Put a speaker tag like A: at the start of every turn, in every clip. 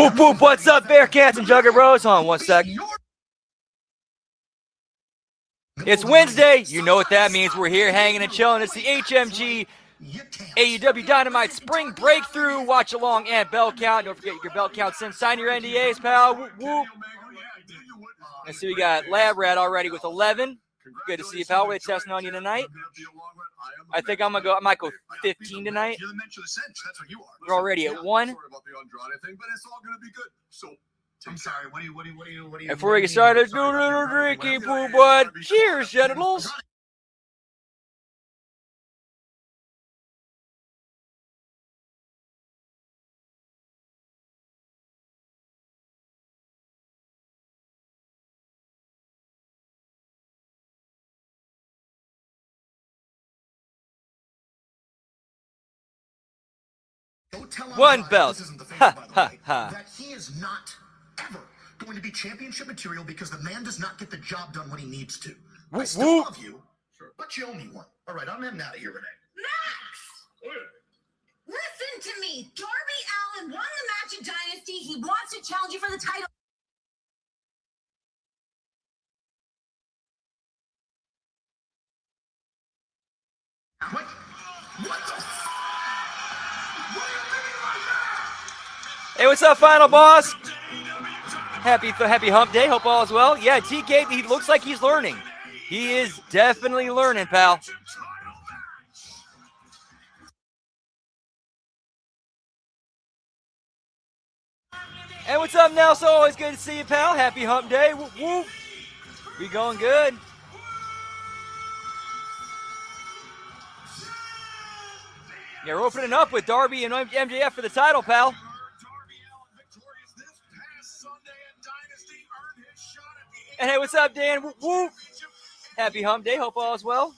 A: Whoop, whoop, what's up, Bearcats and Jugger Bros? Hold on one sec. It's Wednesday. You know what that means. We're here hanging and chilling. It's the HMG AEW Dynamite Spring Breakthrough Watch Along and Bell Count. Don't forget your Bell Count since. Sign your NDAs, pal. Whoop, whoop. Let's see, we got Lab Rat already with 11. Good to see you, pal. We're testing on you tonight. I think I might go 15 tonight. We're already at 1.
B: I'm sorry, what do you
A: Before we get started, do a little drinky poo bud. Cheers, genitals. One belt. Ha, ha, ha.
B: That he is not ever going to be championship material because the man does not get the job done when he needs to. I still love you, but you owe me one. All right, I'm heading out of here, Renee.
C: Max! Listen to me. Darby Allin won the match at Dynasty. He wants to challenge you for the title.
B: What? What the?
A: Hey, what's up, Final Boss? Happy Hump Day. Hope all is well. Yeah, TK, he looks like he's learning. He is definitely learning, pal. Hey, what's up, Nelson? Always good to see you, pal. Happy Hump Day. Whoop, whoop. We going good. Yeah, we're opening up with Darby and MJF for the title, pal. And hey, what's up, Dan? Whoop, whoop. Happy Hump Day. Hope all is well.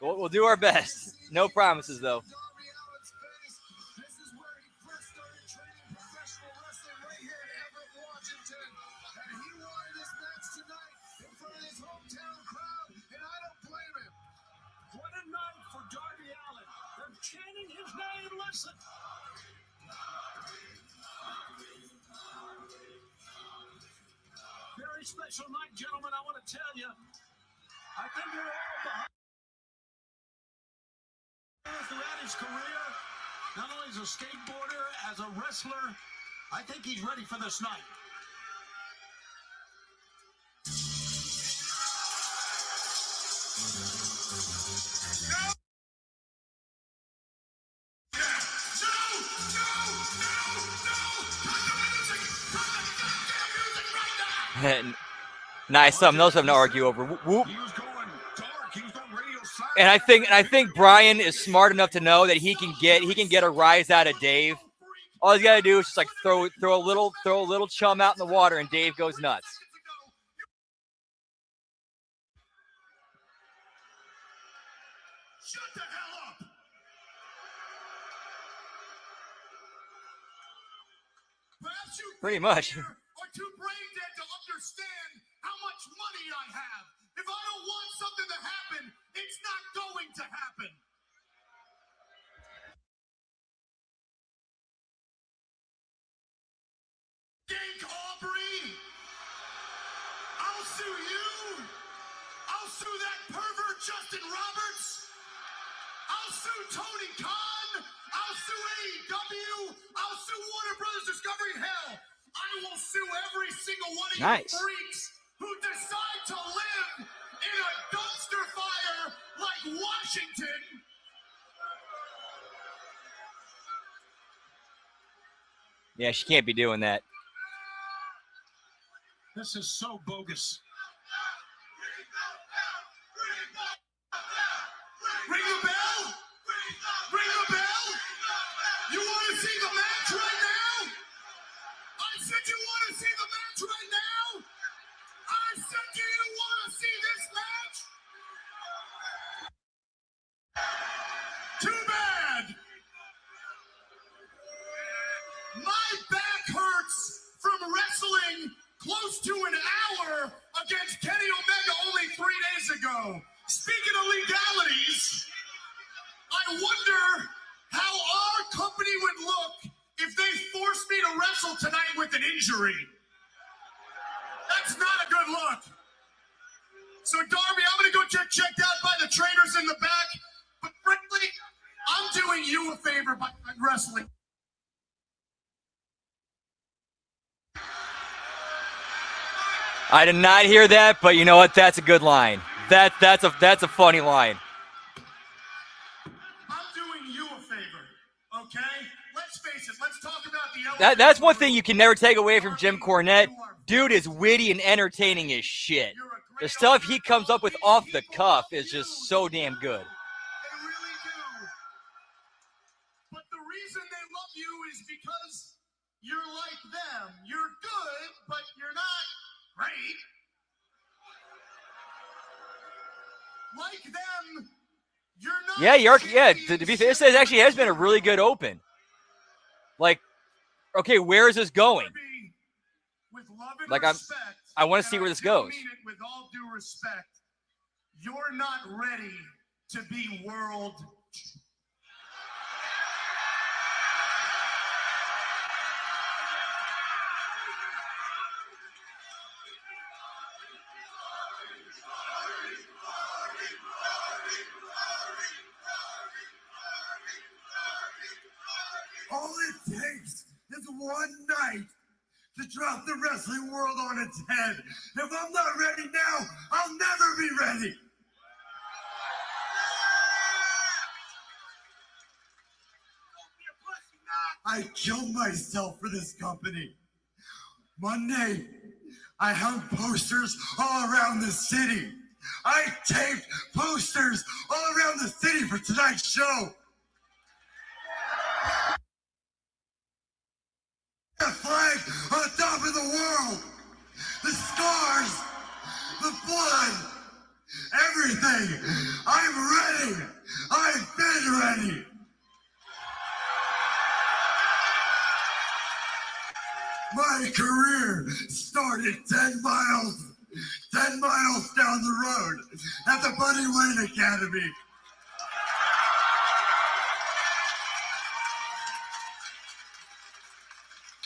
A: We'll do our best. No promises, though.
D: Very special night, gentlemen. I want to tell you, I think we're all behind throughout his career, not only as a skateboarder, as a wrestler. I think he's ready for this night.
A: Nice, something else having to argue over. Whoop, whoop. And I think Brian is smart enough to know that he can get a rise out of Dave. All he's got to do is just like throw a little chum out in the water, and Dave goes nuts.
D: Shut the hell up! Perhaps you
A: Pretty much.
D: are too brain dead to understand how much money I have. If I don't want something to happen, it's not going to happen. Dink Aubrey! I'll sue you! I'll sue that pervert Justin Roberts! I'll sue Tony Khan! I'll sue AEW! I'll sue Warner Brothers Discovery! Hell, I will sue every single one of you freaks who decide to live in a dumpster fire like Washington.
A: Yeah, she can't be doing that.
D: This is so bogus. Ring the bell? Ring the bell? You want to see the match right now? I said you want to see the match right now? I said, do you want to see this match? Too bad. My back hurts from wrestling close to an hour against Kenny Omega only 3 days ago. Speaking of legalities, I wonder how our company would me to wrestle tonight with an injury. That's not a good look. So, Darby, I'm going to go get checked out by the trainers in the back. But frankly, I'm doing you a favor by wrestling.
A: I did not hear that, but you know what? That's a good line. That's a funny line.
D: I'm doing you a favor, okay? Let's face it. Let's talk about the
A: That's one thing you can never take away from Jim Cornette. Dude is witty and entertaining as shit. The stuff he comes up with off the cuff is just so damn good.
D: They really do. But the reason they love you is because you're like them. You're good, but you're not great. Like them, you're not.
A: Yeah, to be fair, this actually has been a really good open. Like, okay, where is this going?
D: With love and
A: Like,
D: respect,
A: I want to see where this goes.
D: mean it with all due respect. You're not ready to be world.
E: All it takes is one night to drop the wrestling world on its head. If I'm not ready now, I'll never be ready. I killed myself for this company. Monday, I hung posters all around the city. I taped posters all around the city for tonight's show. The flag on the top of the world, the scars, the blood, everything. I'm ready. I've been ready. My career started 10 miles down the road at the Buddy Wayne Academy.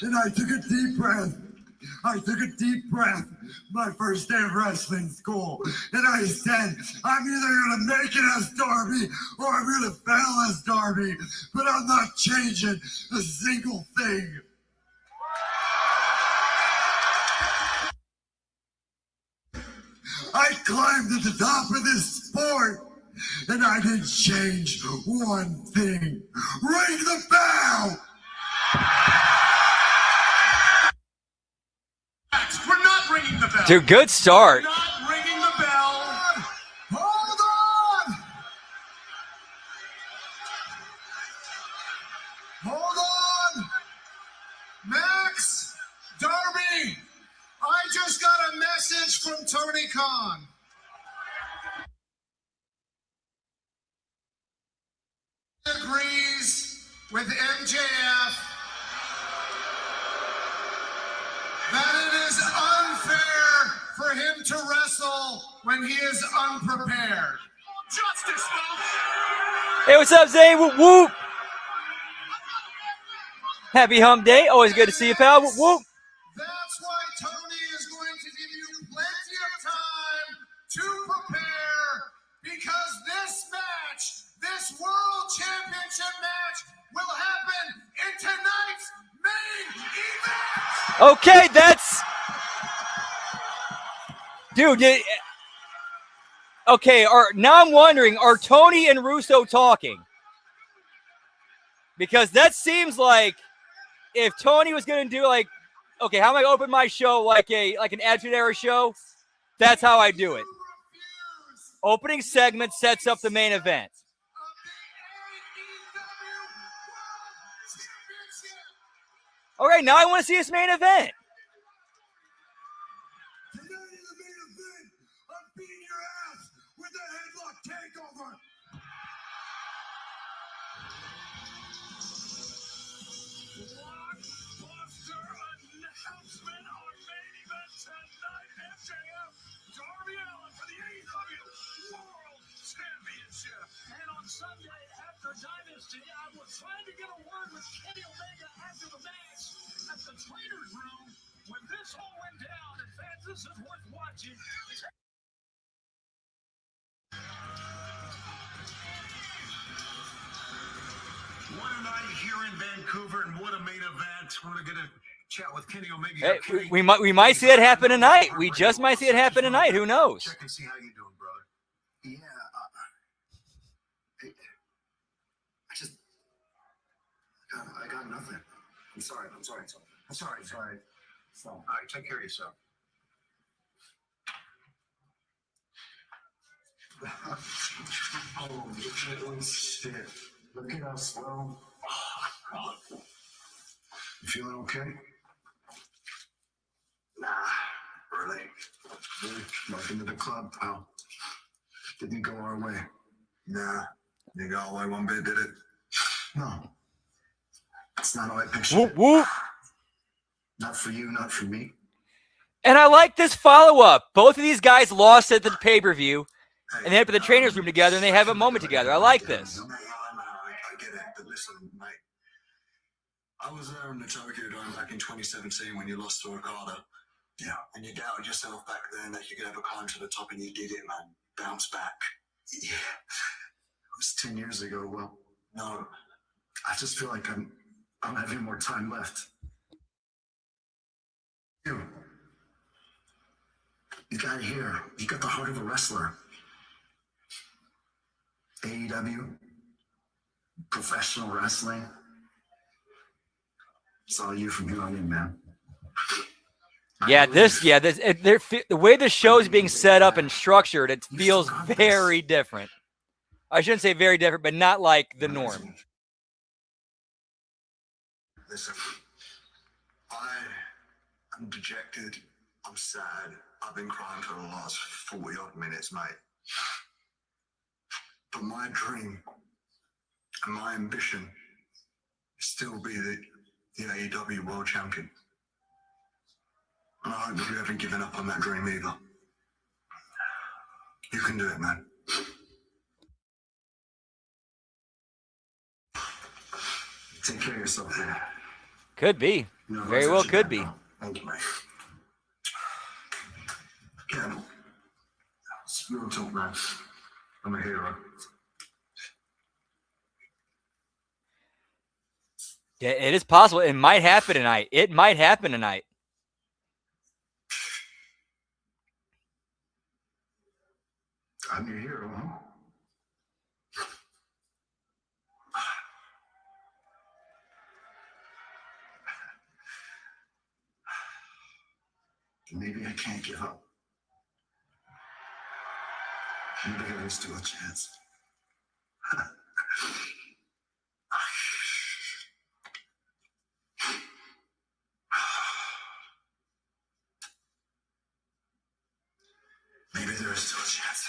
E: And I took a deep breath my first day of wrestling school. And I said, I'm either going to make it as Darby or I'm going to fail as Darby. But I'm not changing a single thing. I climbed to the top of this sport and I didn't change one thing. Ring the bell!
D: We're not ringing the bell.
A: Dude, good start.
D: We're not ringing the bell.
E: Hold on!
D: Hold on. Max, Darby, I just got a message from Tony Khan. Agrees with MJF that it is unfair for him to wrestle when he is unprepared. Justice, folks.
A: Hey, what's up, Zay? Whoop, whoop. Happy Hump Day. Always good to see you, pal. Whoop, whoop.
D: That's why Tony is going to give you plenty of time to prepare, because this match, this World Championship match, will happen in tonight's main event.
A: Okay, that's... Dude, okay, now I'm wondering, are Tony and Russo talking? Because that seems like if Tony was going to do like, okay, how am I going to open my show like an Attitude Era show? That's how I do it. Opening segment sets up the main event. All right, now I want to see this main event.
E: Tonight in the main event, I'm beating your ass with a headlock takeover.
F: Blockbuster announcement on main event tonight. MJF, Darby Allin for the AEW World Championship. And on Sunday after Dynasty, I was trying to get a word with Kenny Omega after the match. at the trainer's room when this all went down, and fans, this is worth watching.
D: What a night here in Vancouver, and what a main event. We're going to get a chat with Kenny Omega.
A: Hey,
D: Kenny,
A: we might see it happen tonight. We just might see it happen tonight. Who knows?
D: Check and see how you doing, brother.
B: Yeah. Hey, I got nothing. I'm sorry.
D: All right, take care of yourself.
B: Oh, shit. Look at us, bro.
D: You feeling okay?
B: Nah, really.
D: Welcome to the club, pal.
B: Didn't go our way.
D: Nah, you got away one bit, did it?
B: No. That's not how I pictured
A: Whoop
B: it.
A: whoop.
B: Not for you, not for me.
A: And I like this follow-up. Both of these guys lost at the pay-per-view, and they end up in the trainer's room together, and they have a moment together. I like this.
E: I get it, but listen, mate. I was there in the Tokyo Dome back in 2017 when you lost to Okada.
B: Yeah.
E: And you doubted yourself back then that you could ever climb to the top, and you did it, man. Bounce back.
B: Yeah. It was 10 years ago. Well,
E: No,
B: I just feel like I'm having more time left. You got it here. You got the heart of a wrestler. AEW, professional wrestling. It's all you from here on in, man.
A: Yeah, the way the show is being set up and structured, it feels very different. I shouldn't say very different, but not like the norm.
E: listen. I'm dejected. I'm sad. I've been crying for the last 40 odd minutes, mate. But my dream and my ambition is still be the AEW World Champion. And I hope you haven't given up on that dream either. You can do it, man.
B: Take care of yourself, man.
A: Could be.
B: You know,
A: Very well could be.
B: Thank you, mate. Ken, it's real talk, man. I'm a hero.
A: Yeah, it is possible. It might happen tonight. It might happen tonight.
B: I'm your hero, huh? Maybe I can't give up. Maybe there is still a chance. Maybe there is still a chance.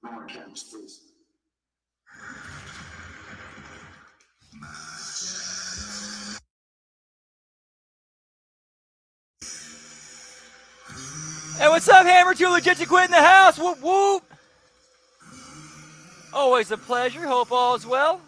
B: No more cameras, please.
A: Hey, what's up, Hammer? Too legit to quit in the house. Whoop, whoop. Always a pleasure. Hope all is well.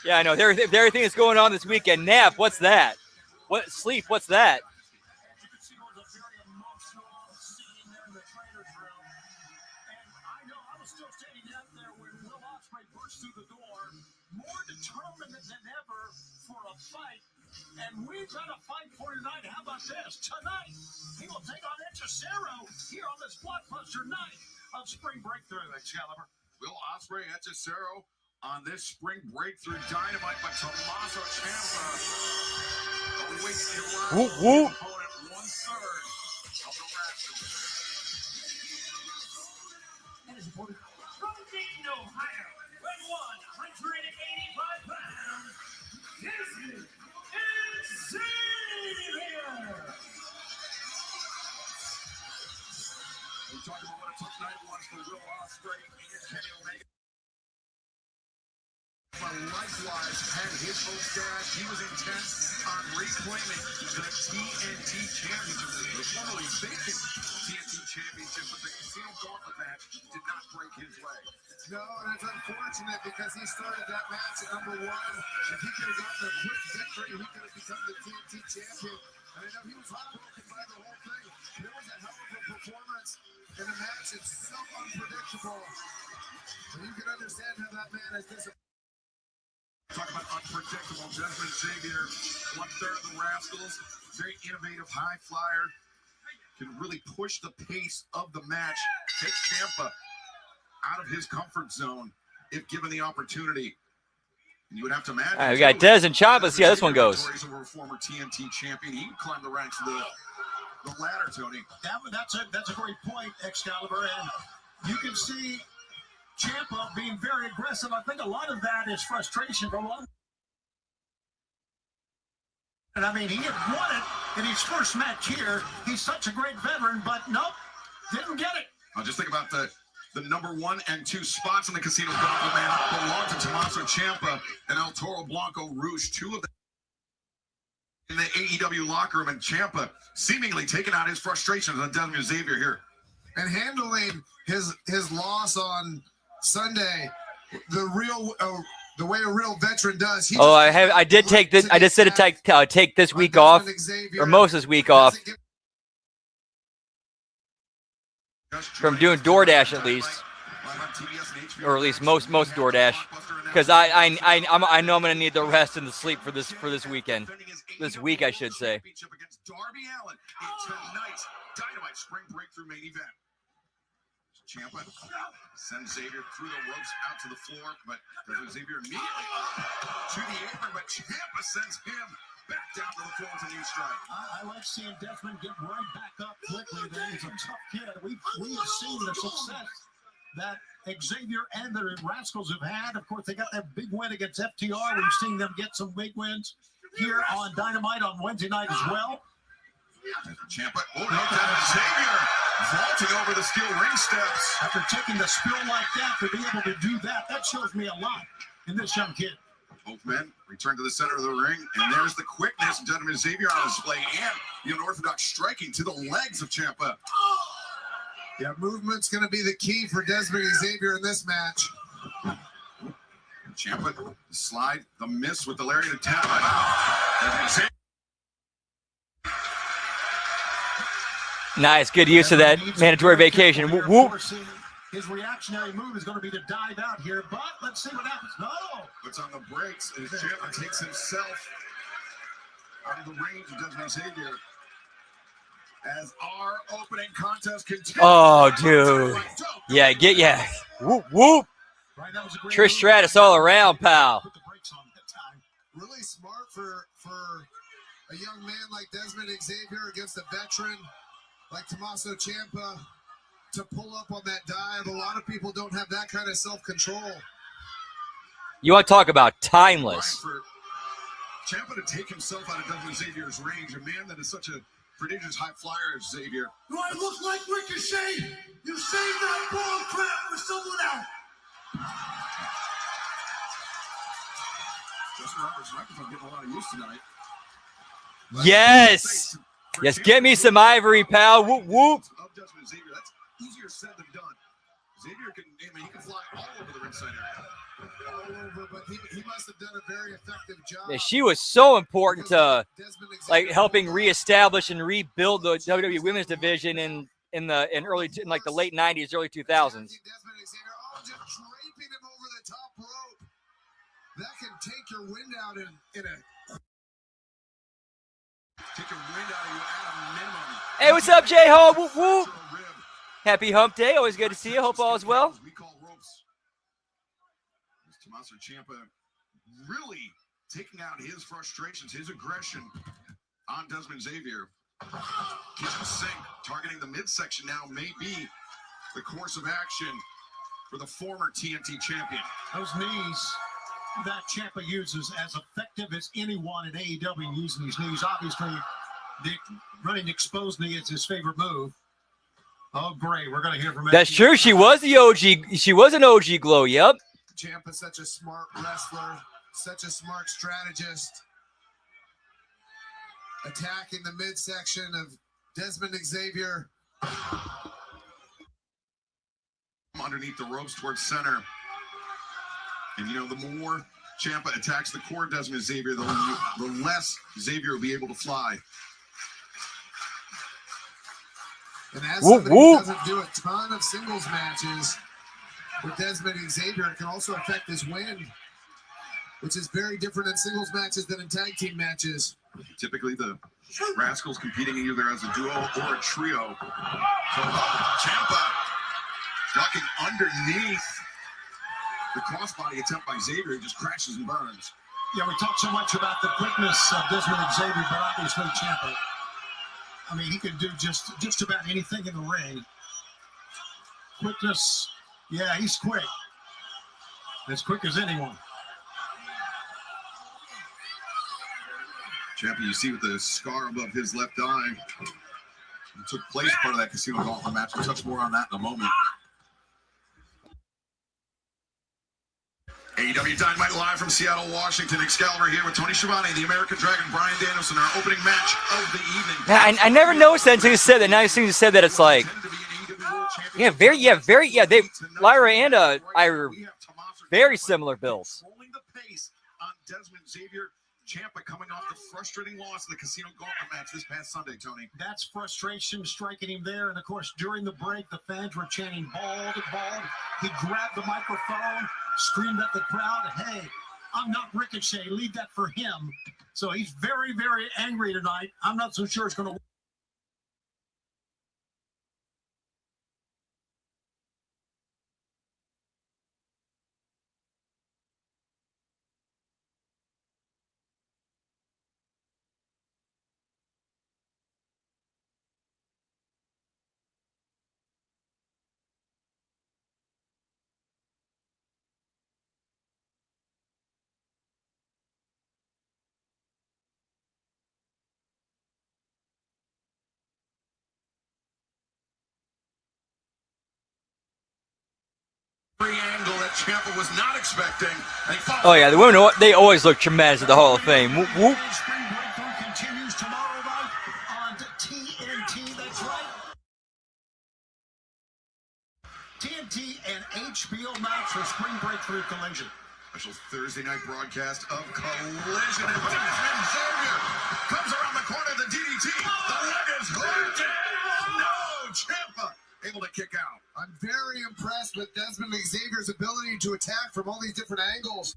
A: Yeah, I know. Everything that's going on this weekend. Nap, what's that? What sleep? What's that?
F: You could see it was a very emotional scene there in the trainer's room. And I know I was still standing out there when Will Ospreay burst through the door, more determined than ever for a fight. And we've got a fight for tonight. How about this? Tonight, he will take on Cesaro here on this blockbuster night of Spring Breakthru.
D: Excalibur, Will Ospreay at Cesaro on this spring breakthrough Dynamite, but Tommaso Ciampa awaits the arrival
A: Whoop,
D: of
A: whoop.
D: his opponent, 1/3 of the Rascals.
F: From Dayton, Ohio, weighing 185 pounds, this is Xavier.
D: We talked about what a tough night it was for Will Ospreay and Kenny Omega. But likewise had his own stash. He was intent on reclaiming the TNT Championship, the formerly vacant TNT Championship, but the Casino Gauntlet match did not break his leg.
E: No, and it's unfortunate because he started that match at number 1. If he could have gotten a quick victory, he could have become the TNT champion. And I know he was heartbroken by the whole thing. It was a hell of a performance in a match. It's so unpredictable. And you can understand how that man is disappointed.
D: Talk about unpredictable. Desmond Xavier, 1/3 of the Rascals, very innovative high flyer, can really push the pace of the match, take Ciampa out of his comfort zone if given the opportunity. And you would have to imagine.
A: All right, we got Dez and Ciampa. Let's see how this one goes.
D: Over a former TNT champion, he can climb the ranks of the ladder, Tony.
F: That's a great point, Excalibur, and you can see Ciampa being very aggressive. I think a lot of that is frustration from one. And I mean, he had won it in his first match here. He's such a great veteran, but nope, didn't get it.
D: Now just think about the number 1 and 2 spots in the Casino Gauntlet, man, belong to Tommaso Ciampa and El Toro Blanco Rouge, 2 of them in the AEW locker room, and Ciampa seemingly taking out his frustrations on Desmond Xavier here.
E: And handling his loss on Sunday, the way a real veteran does.
A: Oh, I did take this. I just said to take this week off, or most of this week off, from doing DoorDash at least, or at least most DoorDash, because I know I'm gonna need the rest and the sleep for this weekend, this week I should say.
D: Against Darby Allin in tonight's Dynamite Spring Breakthrough main event. Ciampa sends Xavier through the ropes out to the floor, but Xavier immediately up to the apron, but Ciampa sends him back down to the floor with a knee strike.
F: I like seeing Desmond get right back up quickly. There, he's a tough kid. We have seen the success that Xavier and the Rascals have had. Of course, they got that big win against FTR. We've seen them get some big wins here on Dynamite on Wednesday night as well.
D: Ciampa, Xavier vaulting over the steel ring steps.
F: After taking the spill like that, to be able to do that, that shows me a lot in this young kid.
D: Both men return to the center of the ring, and there's the quickness of Desmond Xavier on display, and the unorthodox striking to the legs of Ciampa.
E: Yeah, movement's going to be the key for Desmond Xavier in this match.
D: Ciampa, the slide, the miss with the lariat attack. Desmond Xavier.
A: Nice, good use of that mandatory vacation. Whoop, whoop.
F: His reactionary move is going to be to dive out here, but let's see what happens. No!
D: Puts on the brakes as Ciampa takes himself out of the range of Desmond Xavier. As our opening contest continues.
A: Oh, dude. Yeah. Whoop, whoop.
F: Right, that was a great
A: Trish Stratus all around, pal.
F: Put the brakes on that time.
E: Really smart for a young man like Desmond Xavier against a veteran like Tommaso Ciampa to pull up on that dive. A lot of people don't have that kind of self-control.
A: You want to talk about timeless.
D: For Ciampa to take himself out of Desmond Xavier's range, a man that is such a prodigious high flyer as Xavier.
F: Do I look like Ricochet? You saved that ball crap for someone else.
D: Justin Roberts' microphone getting a lot of use tonight.
A: Yes. Yes, get me some ivory, pal. Whoop, whoop.
D: Of Desmond Xavier, that's easier said than done. Xavier he can fly all over the ringside area.
E: All over, but he must have done a very effective job.
A: Yeah, she was so important to helping reestablish and rebuild the WWE Women's Division in the late 90s, early 2000s.
E: Desmond Xavier, just draping him over the top rope. That can take your wind out in a.
D: Take your wind out of you at a minimum.
A: Hey, what's up, J-Ho? Whoop, whoop. Happy Hump Day. Always good to see you. Hope all is well.
D: We call ropes. Tommaso Ciampa really taking out his frustrations, his aggression on Desmond Xavier. Kitchen sink, targeting the midsection now may be the course of action for the former TNT champion.
F: Those knees that Ciampa uses as effective as anyone in AEW using these knees. Obviously, the running exposed knee is his favorite move. Oh, great. We're going to hear from
A: That's true. She was the OG. She was an OG Glow. Yep.
E: Ciampa's such a smart wrestler, such a smart strategist. Attacking the midsection of Desmond Xavier.
D: Underneath the ropes towards center. And, you know, the more Ciampa attacks the core of Desmond Xavier, the less Xavier will be able to fly.
E: And as somebody who doesn't do a ton of singles matches with Desmond Xavier, it can also affect his win, which is very different in singles matches than in tag team matches.
D: Typically, the Rascals competing either as a duo or a trio. So, Ciampa ducking underneath the crossbody attempt by Xavier. He just crashes and burns.
F: Yeah, we talk so much about the quickness of Desmond Xavier, but obviously Ciampa, I mean, he can do just about anything in the ring. Quickness, yeah, he's quick. As quick as anyone.
D: Ciampa, you see with the scar above his left eye. It took place part of that Casino Gauntlet match. We'll touch more on that in a moment. AEW Dynamite live from Seattle, Washington. Excalibur here with Tony Schiavone, the American Dragon, Bryan Danielson, our opening match of the evening.
A: Yeah, I never noticed that until you said that. Now you said that it's like, they Lyra and Ira, very similar builds.
D: Controlling the pace on Desmond Xavier. Ciampa coming off the frustrating loss in the Casino Gauntlet match this past Sunday, Tony.
F: That's frustration striking him there. And, of course, during the break, the fans were chanting, bald, bald. He grabbed the microphone, screamed at the crowd, hey, I'm not Ricochet. Leave that for him. So he's very, very angry tonight. I'm not so sure it's going to.
D: Angle that Ciampa was not expecting.
A: Oh yeah, the women, they always look tremendous at the Hall of Fame. Whoop, whoop.
F: Spring Breakthru continues tomorrow night on TNT. That's right. TNT and HBO Max for Spring Breakthru Collision.
D: Special Thursday night broadcast of Collision. And Desmond Xavier comes around the corner of the DDT. The leg is hooked. No, Ciampa able to kick out.
E: I'm very impressed with Desmond Xavier's ability to attack from all these different angles.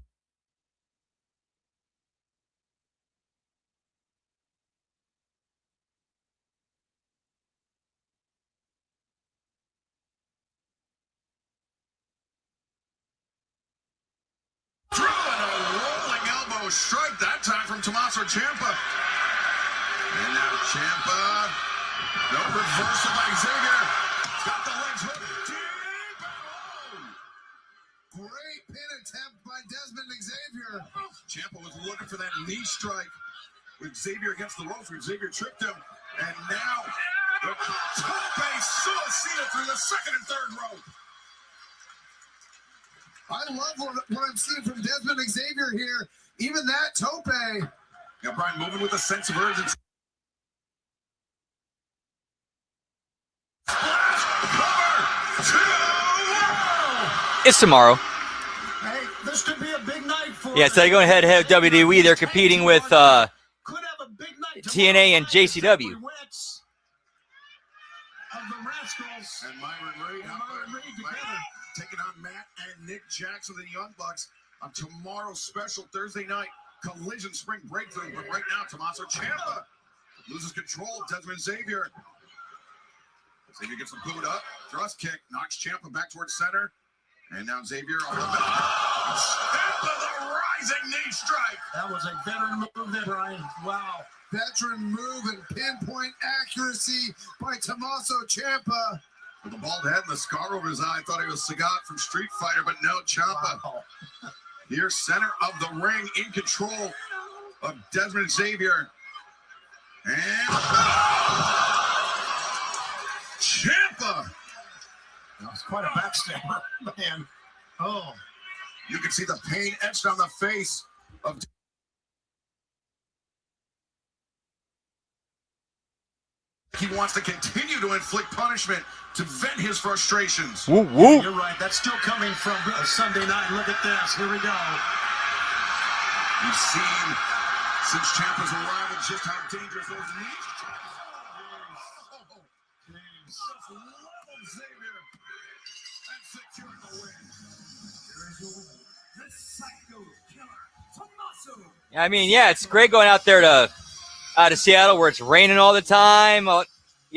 D: Drew and a rolling elbow strike that time from Tommaso Ciampa. And now Ciampa. No reversal by Xavier. Got the legs hooked deep and low.
E: Great pin attempt by Desmond Xavier.
D: Ciampa was looking for that knee strike with Xavier against the ropes, where Xavier tripped him. And now the tope suicida through the second and third rope.
E: I love what I'm seeing from Desmond Xavier here. Even that tope.
D: Now Bryan moving with a sense of urgency.
A: It's tomorrow.
F: Hey, this could be a big night for.
A: Yeah, so they go ahead of WWE. They're competing with
F: could have a big night
A: TNA and JCW.
F: Of the Rascals
D: And Myron Reed
F: together.
D: taking on Matt and Nick Jackson, the Young Bucks, on tomorrow's special Thursday night Collision Spring Breakthru. But right now, Tommaso Ciampa loses control of Desmond Xavier. Xavier gets him booed up. Thrust kick knocks Ciampa back towards center. And now Xavier on the middle. Ciampa, the rising knee strike.
F: That was a veteran move there, Brian. Wow.
E: Veteran move and pinpoint accuracy by Tommaso Ciampa.
D: With the bald head and the scar over his eye, I thought he was Sagat from Street Fighter, but no, Ciampa.
F: Wow.
D: Here, center of the ring, in control of Desmond Xavier. And Ciampa.
F: That was quite a backstabber, man. Oh.
D: You can see the pain etched on the face of. He wants to continue to inflict punishment to vent his frustrations.
A: Woo woo.
F: You're right. That's still coming from Sunday night. Look at this. Here we go.
D: You've seen since Ciampa's arrival just how dangerous those knees. Just leveled Xavier and secured the win.
F: The Psycho Killer, Tommaso.
A: I mean, yeah, it's great going out to Seattle where it's raining all the time. You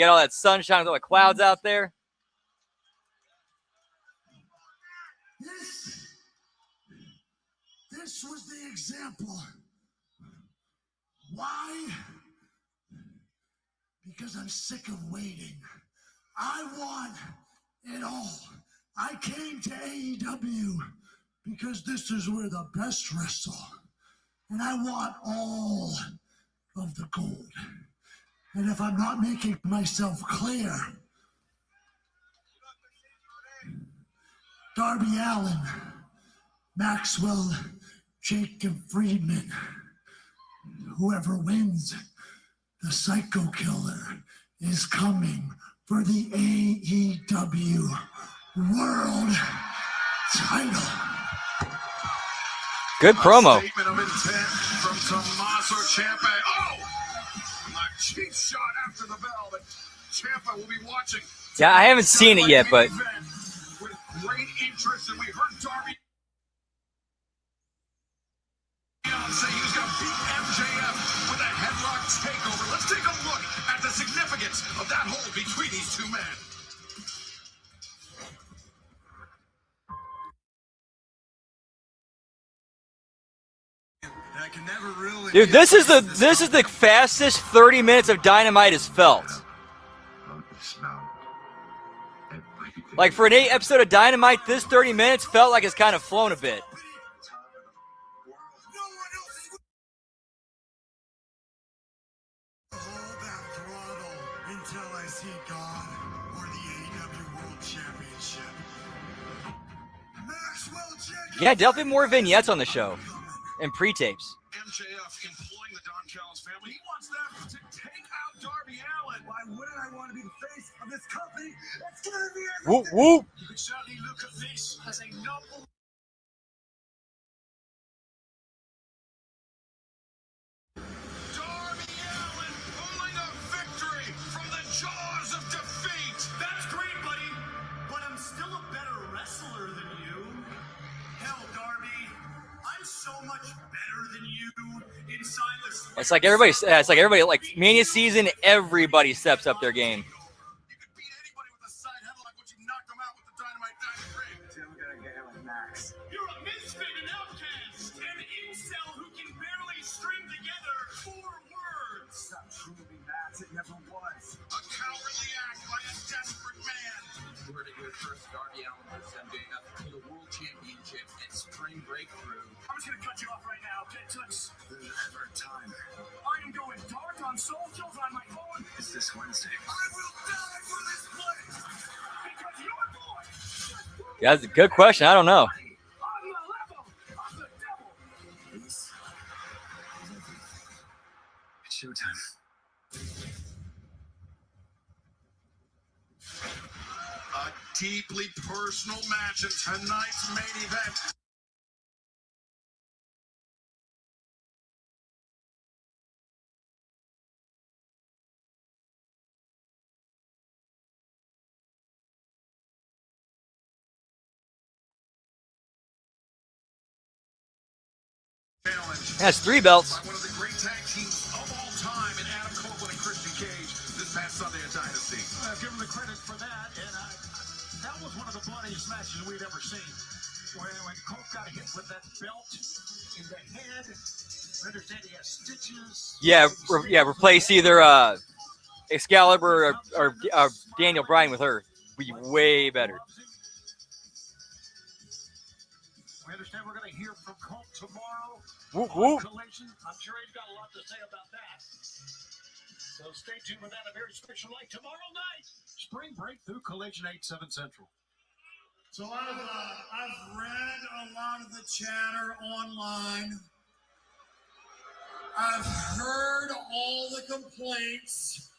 A: got all that sunshine with all the clouds out there.
E: This was the example. Why? Because I'm sick of waiting. I want it all. I came to AEW because this is where the best wrestle. And I want all of the gold. And if I'm not making myself clear, Darby Allin, Maxwell, Jacob Friedman, whoever wins, the Psycho Killer is coming for the AEW World Title.
A: Good promo.
D: Statement of intent from Tommaso Ciampa. Oh! A cheap shot after the bell, but Ciampa will be watching.
A: Yeah, I haven't seen it yet, but
D: with great interest, and we heard Darby say he was going to beat MJF with a headlock takeover. Let's take a look at the significance of that hold between these two men.
E: I can never really
A: dude, this is the fastest 30 minutes of Dynamite has felt. Like for an 8 episode of Dynamite, this 30 minutes felt like it's kind of flown a bit.
E: hold that throttle until I see God or the AEW World Championship. Maxwell Jacob.
A: Yeah, definitely more vignettes on the show and pre-tapes.
D: MJF employing the Don Callis family. He wants them to take out Darby Allin.
E: Why wouldn't I want to be the face of this company that's giving me
A: Woo
E: everything?
A: woo.
F: You could certainly look at this as a novel.
D: Darby Allin pulling a victory from the jaws of defeat.
F: That's great, buddy. But I'm still a better wrestler than you. Hell, Darby, I'm so much better than you inside the.
A: It's like everybody, like Mania season, everybody steps up their game.
D: You could beat anybody with a side headlock once you knock them out with the Dynamite Diamond Ring.
E: I'm gonna get it with Max.
F: You're a misfit, an outcast, an incel who can barely string together 4 words.
E: It's not truly Max, it never was.
D: A cowardly act by a desperate man.
G: We're going to do it first. Darby Allin versus MJF for the World Championship at Spring Breakthru.
F: I'm just gonna cut you off right now, okay? Toots?
E: There's ever time.
F: I am going dark on socials, on my phone,
E: It's this Wednesday.
F: I will die for this place because your boy
A: Yeah, that's a good question. I don't know.
F: on the level of the devil.
E: It's showtime.
D: A deeply personal match in tonight's main event. Challenge.
A: That's 3 belts.
D: By one of the great tag teams of all time in Adam Copeland and Christian Cage this past Sunday at Dynasty.
F: Give him the credit for that, and that was one of the bloodiest matches we've ever seen. When Colt got hit with that belt in the head, I understand he has stitches.
A: Yeah, replace either Excalibur or Daniel Bryan with her. Be way better.
F: We understand we're going to hear from Colt tomorrow.
A: Whoop, whoop.
F: Collision. I'm sure he's got a lot to say about that. So stay tuned for that. A very special night tomorrow night. Spring Breakthrough Collision 8/7 Central.
E: So I've read a lot of the chatter online. I've heard all the complaints.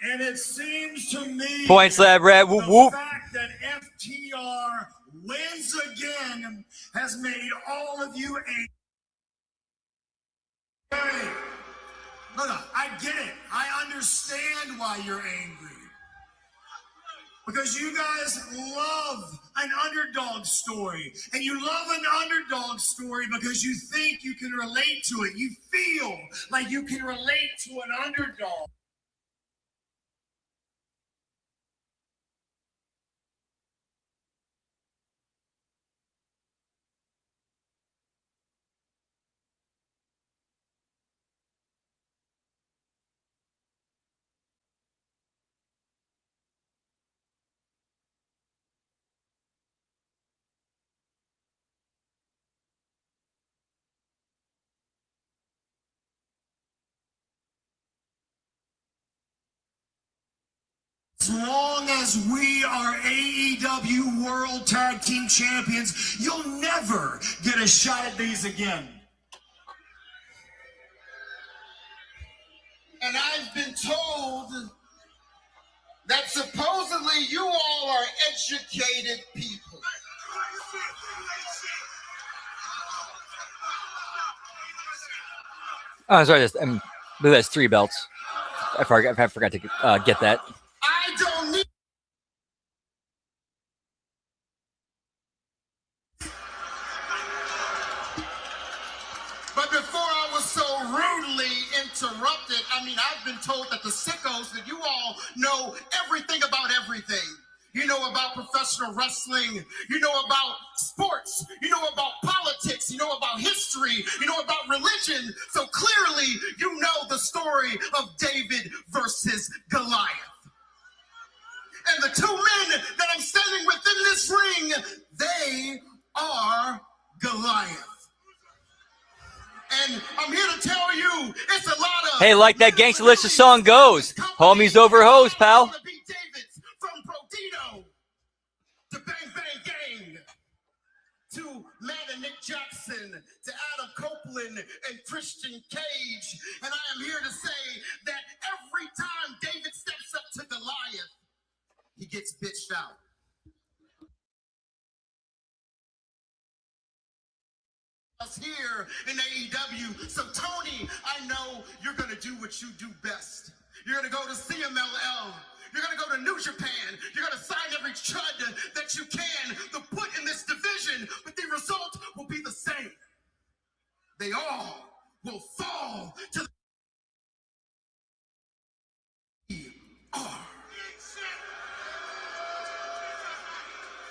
E: And it seems to me
A: Point slab rat, whoop whoop.
E: the fact that FTR wins again has made all of you angry. Hey, no, I get it. I understand why you're angry. Because you guys love an underdog story. And you love an underdog story because you think you can relate to it. You feel like you can relate to an underdog. As long as we are AEW World Tag Team Champions, you'll never get a shot at these again.
D: And I've been told that supposedly you all are educated people.
A: Oh, sorry, I believe that's 3 belts. I forgot to get that.
D: I don't need. But before I was so rudely interrupted, I've been told that the sickos, that you all know everything about everything. You know about professional wrestling. You know about sports. You know about politics. You know about history. You know about religion. So clearly, you know the story of David versus Goliath. And the 2 men that I'm standing within this ring, they are Goliath. And I'm here to tell you, it's a lot of...
A: Hey, like that Gangstalicious song goes, homies over hoes, pal.
D: From Prodino to Bang Bang Gang to Matt and Nick Jackson to Adam Copeland and Christian Cage. And I am here to say that every time David steps up to Goliath, he gets bitched out. Us here in AEW. So Tony, I know you're going to do what you do best. You're going to go to CMLL. You're going to go to New Japan. You're going to sign every chud that you can to put in this division. But the result will be the same. They all will fall to the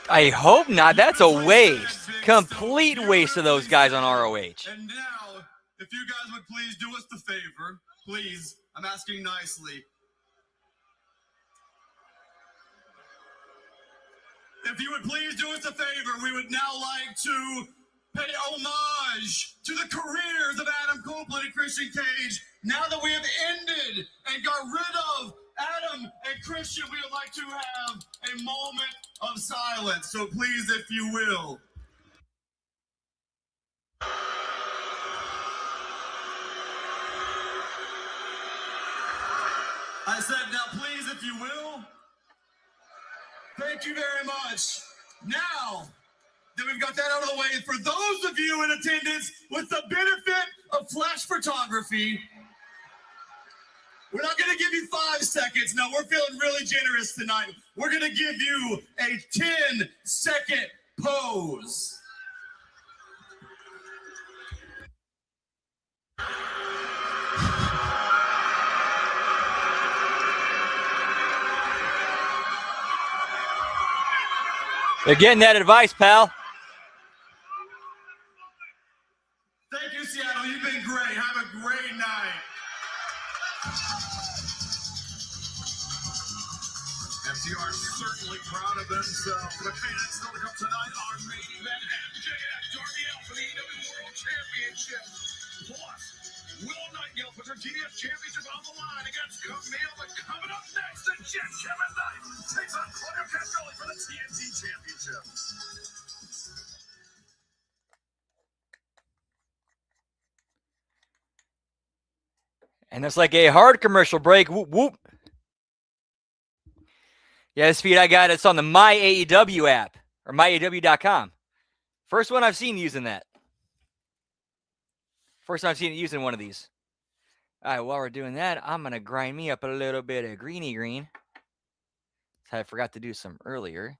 A: I hope not. That's a waste. Complete waste of those guys on ROH.
E: And now, if you guys would please do us the favor, please, I'm asking nicely. If you would please do us a favor, we would now like to pay homage to the careers of Adam Copeland and Christian Cage. Now that we have ended and got rid of Adam and Christian, we would like to have a moment of silence. So please, if you will. I said, now please, if you will. Thank you very much. Now that we've got that out of the way, for those of you in attendance with the benefit of flash photography, we're not going to give you 5 seconds. No, we're feeling really generous tonight. We're going to give you a 10-second pose.
A: They're getting that advice, pal.
D: Thank you, Seattle. You've been great. Have a great night. FTR certainly proud of themselves. But fans, still to come tonight, our main event, MJF, Darby Allin for the AEW World Championship. Plus, Will Nightingale puts her TBS Championship on the line against Camille. But coming up next, the Jet Kevin Knight takes on Claudio Castelli for the TNT Championship.
A: And that's like a hard commercial break. Whoop, whoop. Yeah, this feed I got, it's on the My AEW app or myaew.com. First one I've seen using that. First time I've seen it using one of these. All right, while we're doing that, I'm going to grind me up a little bit of greeny green. I forgot to do some earlier.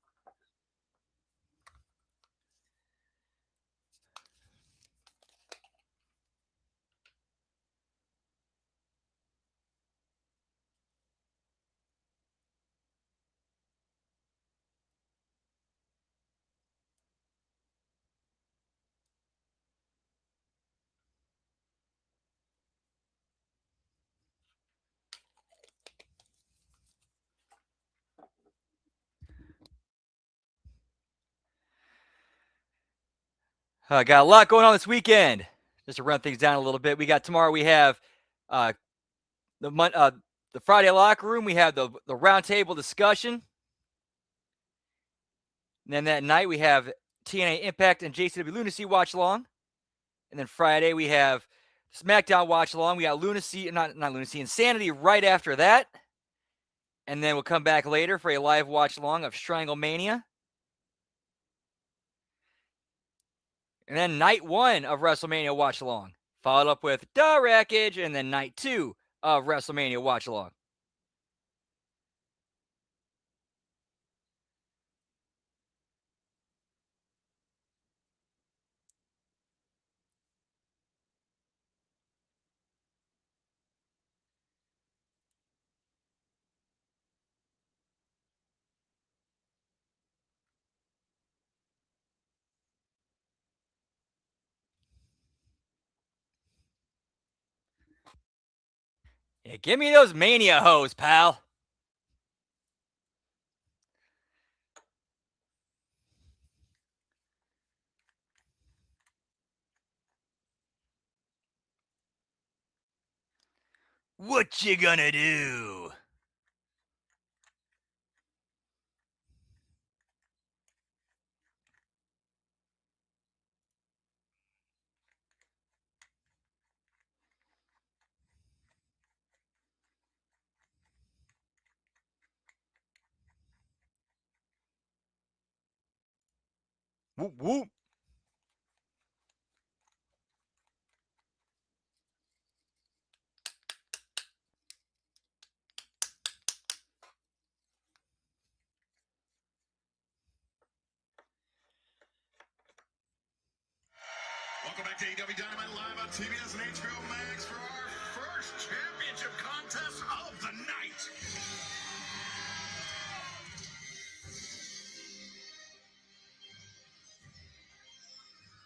A: Got a lot going on this weekend. Just to run things down a little bit, we got tomorrow. We have the Friday locker room. We have the roundtable discussion. And then that night we have TNA Impact and JCW Lunacy watch along. And then Friday we have SmackDown watch along. We got Lunacy, not Lunacy, Insanity right after that. And then we'll come back later for a live watch along of Stranglemania. And then night 1 of WrestleMania watch along, followed up with The Wreckage, and then night 2 of WrestleMania watch along. Yeah, give me those Mania hoes, pal. What you gonna do? Whoop, whoop.
D: Welcome back to AEW Dynamite live on TBS and HBO Max for our first championship contest of the night.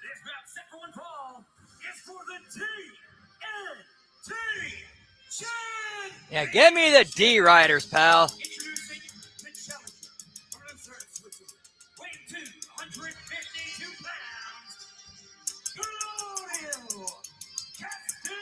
F: This bout set for one fall is for the TNT Championship.
A: Yeah, give me the D Riders, pal.
F: Introducing the challenger from Luzern, Switzerland, weighing 252 pounds, Claudio Castelli.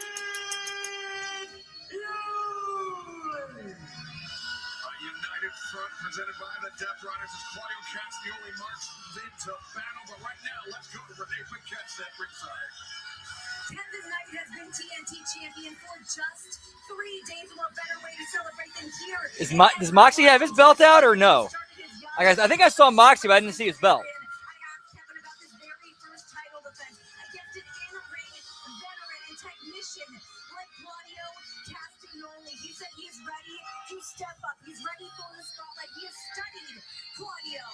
D: A united front presented by the Death Riders as Claudio Castelli marches into battle. But right now, let's go to Renee Paquette at ringside.
C: Kevin Knight has been TNT champion for just 3 days. What better way to celebrate than here?
A: Does Moxie have his belt out or no? I think I saw Moxie, but I didn't see his belt.
C: I asked Kevin about this very first title defense against an in-ring veteran and technician like Claudio Castelli. He said he's ready to step up. He's ready for the spotlight. He has studied Claudio.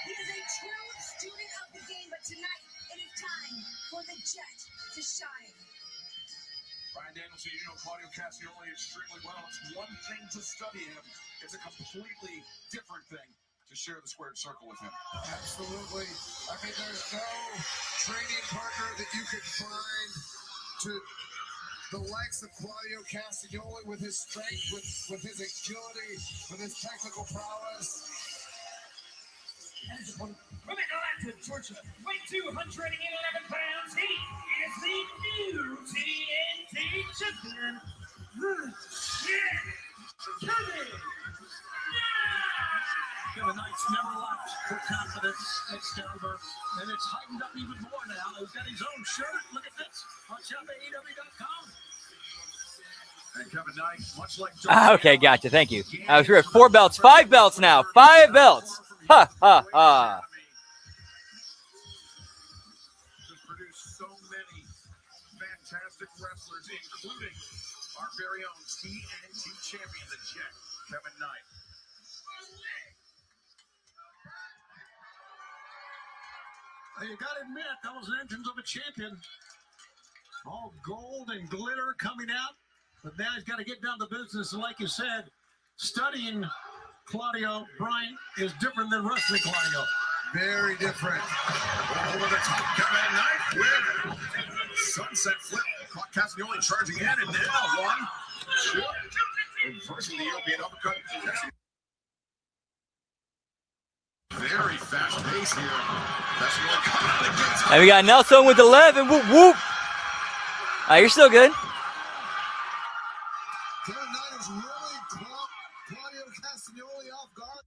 C: He is a true student of the game, but tonight it is time for the Jet to shine.
D: Brian Danielson, you know Claudio Castelli extremely well. It's one thing to study him. It's a completely different thing to share the squared circle with him.
H: Absolutely. I mean, there's no training partner that you can find to the likes of Claudio Castagnoli with his strength, with his agility, with his technical prowess.
F: From Atlanta, Georgia, weight 211 pounds, he is the new TNT champion. Kevin Knight's never lacked for confidence, Excalibur, and it's heightened up even more now. He's got his own shirt. Look at this on ShopAEW.com.
D: And Kevin Knight, much like
A: Okay, gotcha. Thank you. We're at 4 belts, 5 belts now. 5 belts. Ha, ha, ha.
D: Just produced so many fantastic wrestlers, including our very own TNT champion, the Jet, Kevin Knight.
F: You gotta admit, that was an entrance of a champion. All gold and glitter coming out. But now he's got to get down to business. And like you said, studying Claudio Bryant is different than wrestling Claudio.
H: Very different.
D: Over the top, Kevin Knight with sunset flip. Caught Castagnoli charging in, and now 1, 2, reversing the European uppercut. Very fast pace here. Castagnoli coming out of the gates.
A: And we got Nelson with 11. Whoop, whoop. You're still good.
H: Kevin Knight has really caught Claudio Castagnoli off guard.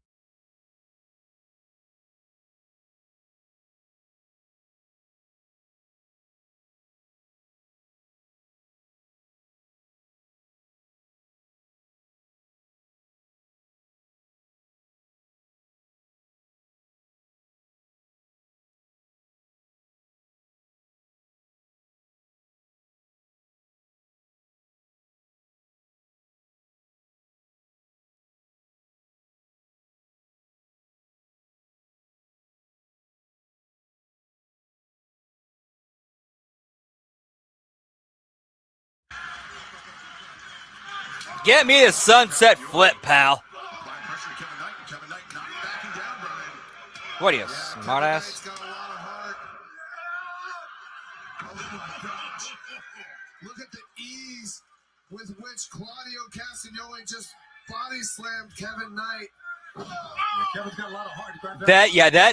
A: Get me a sunset flip, pal. What are you, smartass?
H: Look at the ease with which Claudio Castagnoli just body slammed Kevin Knight.
F: Kevin's got a lot of heart.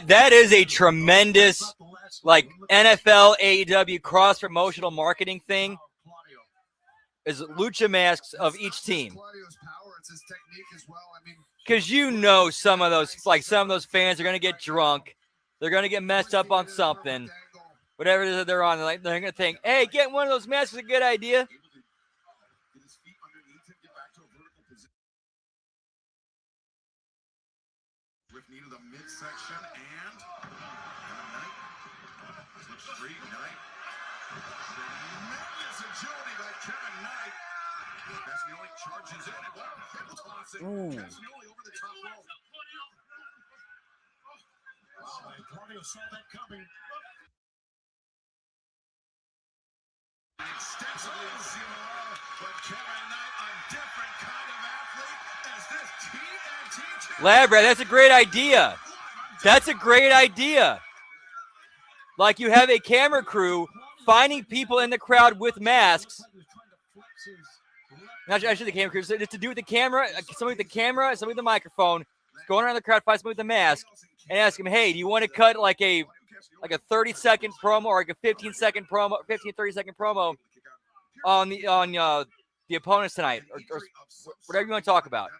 A: That is a tremendous, like, NFL AEW cross promotional marketing thing. Is lucha masks of each team.
H: Claudio's power, it's his technique as well. I mean,
A: Because some of those fans are gonna get drunk, they're gonna get messed up on something, whatever it is that they're on. They're gonna think, "Hey, getting one of those masks is a good idea."
D: With knee to the midsection and Knight slips free. Knight. Tremendous agility by Kevin Knight. Castagnoli charges in and Castagnoli over the top rope.
F: Claudio saw that coming.
D: Extensively in CMLL, but Kevin Knight, a different kind of athlete as this TNT champion.
A: Labra, that's a great idea. That's a great idea. Like, you have a camera crew finding people in the crowd with masks. Not actually the camera crew, so just to do with the camera, somebody with the camera, somebody with the microphone, going around the crowd, find somebody with the mask, and ask him, "Hey, do you want to cut like a 30-second promo or like a 15-second promo, 30-second promo on the opponents tonight, or whatever you want to talk about?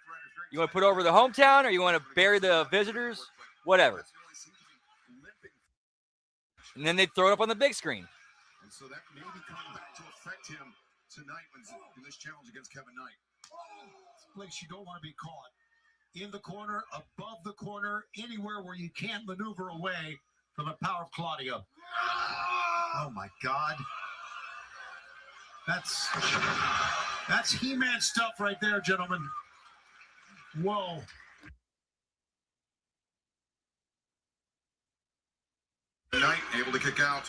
A: You want to put over the hometown, or you want to bury the visitors, whatever." And then they throw it up on the big screen.
D: And so that may be coming back to affect him tonight in this challenge against Kevin Knight.
F: This place you don't want to be caught. In the corner, above the corner, anywhere where you can't maneuver away from the power of Claudio. Oh my God. That's He-Man stuff right there, gentlemen. Whoa.
D: Knight able to kick out.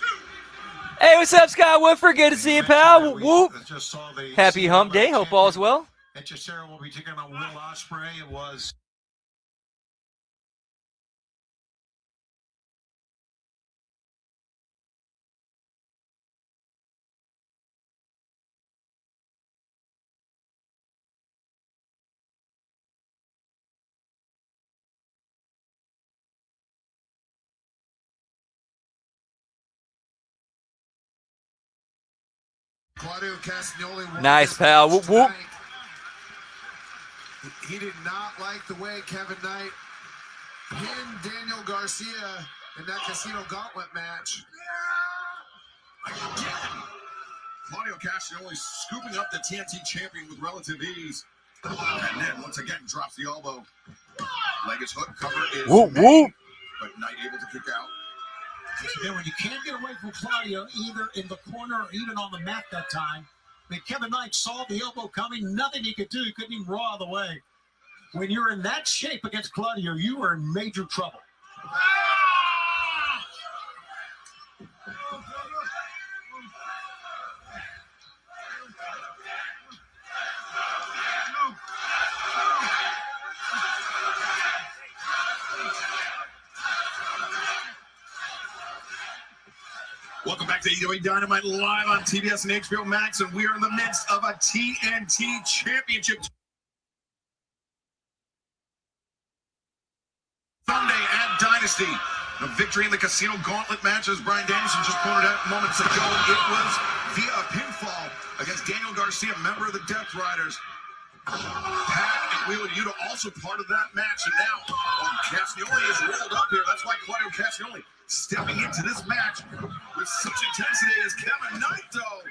A: Hey, what's up, Scott Woodford? Good to see you, pal. Whoop, whoop. Happy Hump Day. Hope all's well.
F: Sarah will be taking on Will Ospreay. It was
H: Claudio Castagnoli won
A: Nice,
H: this
A: pal.
H: match
A: Whoop, whoop.
H: tonight. He did not like the way Kevin Knight pinned Daniel Garcia in that Casino Gauntlet match.
D: Claudio Castagnoli scooping up the TNT champion with relative ease. And then once again drops the elbow. Leg is hooked, cover is
A: Whoop,
D: made,
A: whoop.
D: but Knight able to kick out.
F: Then when you can't get away from Claudio, either in the corner or even on the mat that time, I mean, Kevin Knight saw the elbow coming, nothing he could do. He couldn't even roll out of the way. When you're in that shape against Claudio, you are in major trouble.
D: Welcome back to AEW Dynamite live on TBS and HBO Max, and we are in the midst of a TNT Championship Sunday at Dynasty. A victory in the Casino Gauntlet match, as Brian Danielson just pointed out moments ago. It was via a pinfall against Daniel Garcia, member of the Death Riders. Pat and Wheeler Yuta also part of that match, and now Castagnoli is rolled up here. That's why Claudio Castagnoli stepping into this match with such intensity as Kevin Knight, though.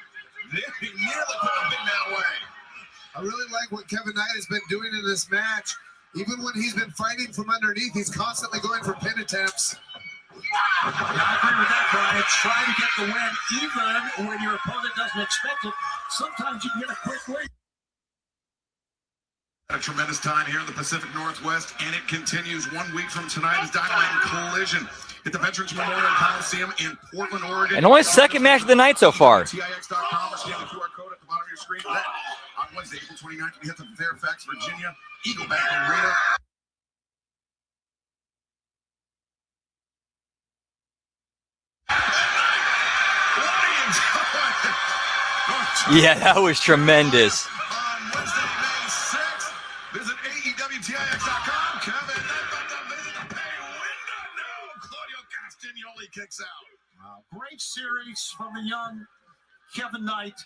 D: They nearly put the big man away.
H: I really like what Kevin Knight has been doing in this match. Even when he's been fighting from underneath, he's constantly going for pin attempts.
F: I agree with that, Brian. Try to get the win even when your opponent doesn't expect it. Sometimes you can get a quick win.
D: A tremendous time here in the Pacific Northwest, and it continues 1 week from tonight as Dynamite Collision at the Veterans Memorial Coliseum in Portland, Oregon.
A: And only second match of the night so far.
D: TIX.com or scan the QR code at the bottom of your screen. Then on Wednesday, April 29th, we hit to Fairfax, Virginia, Eagle Bank Arena.
A: Yeah, that was tremendous.
D: On Wednesday, May 6th, visit AEWTIX.com. Kevin Knight about to visit the pay window. No, Claudio Castagnoli kicks out.
F: Wow, great series from the young Kevin Knight.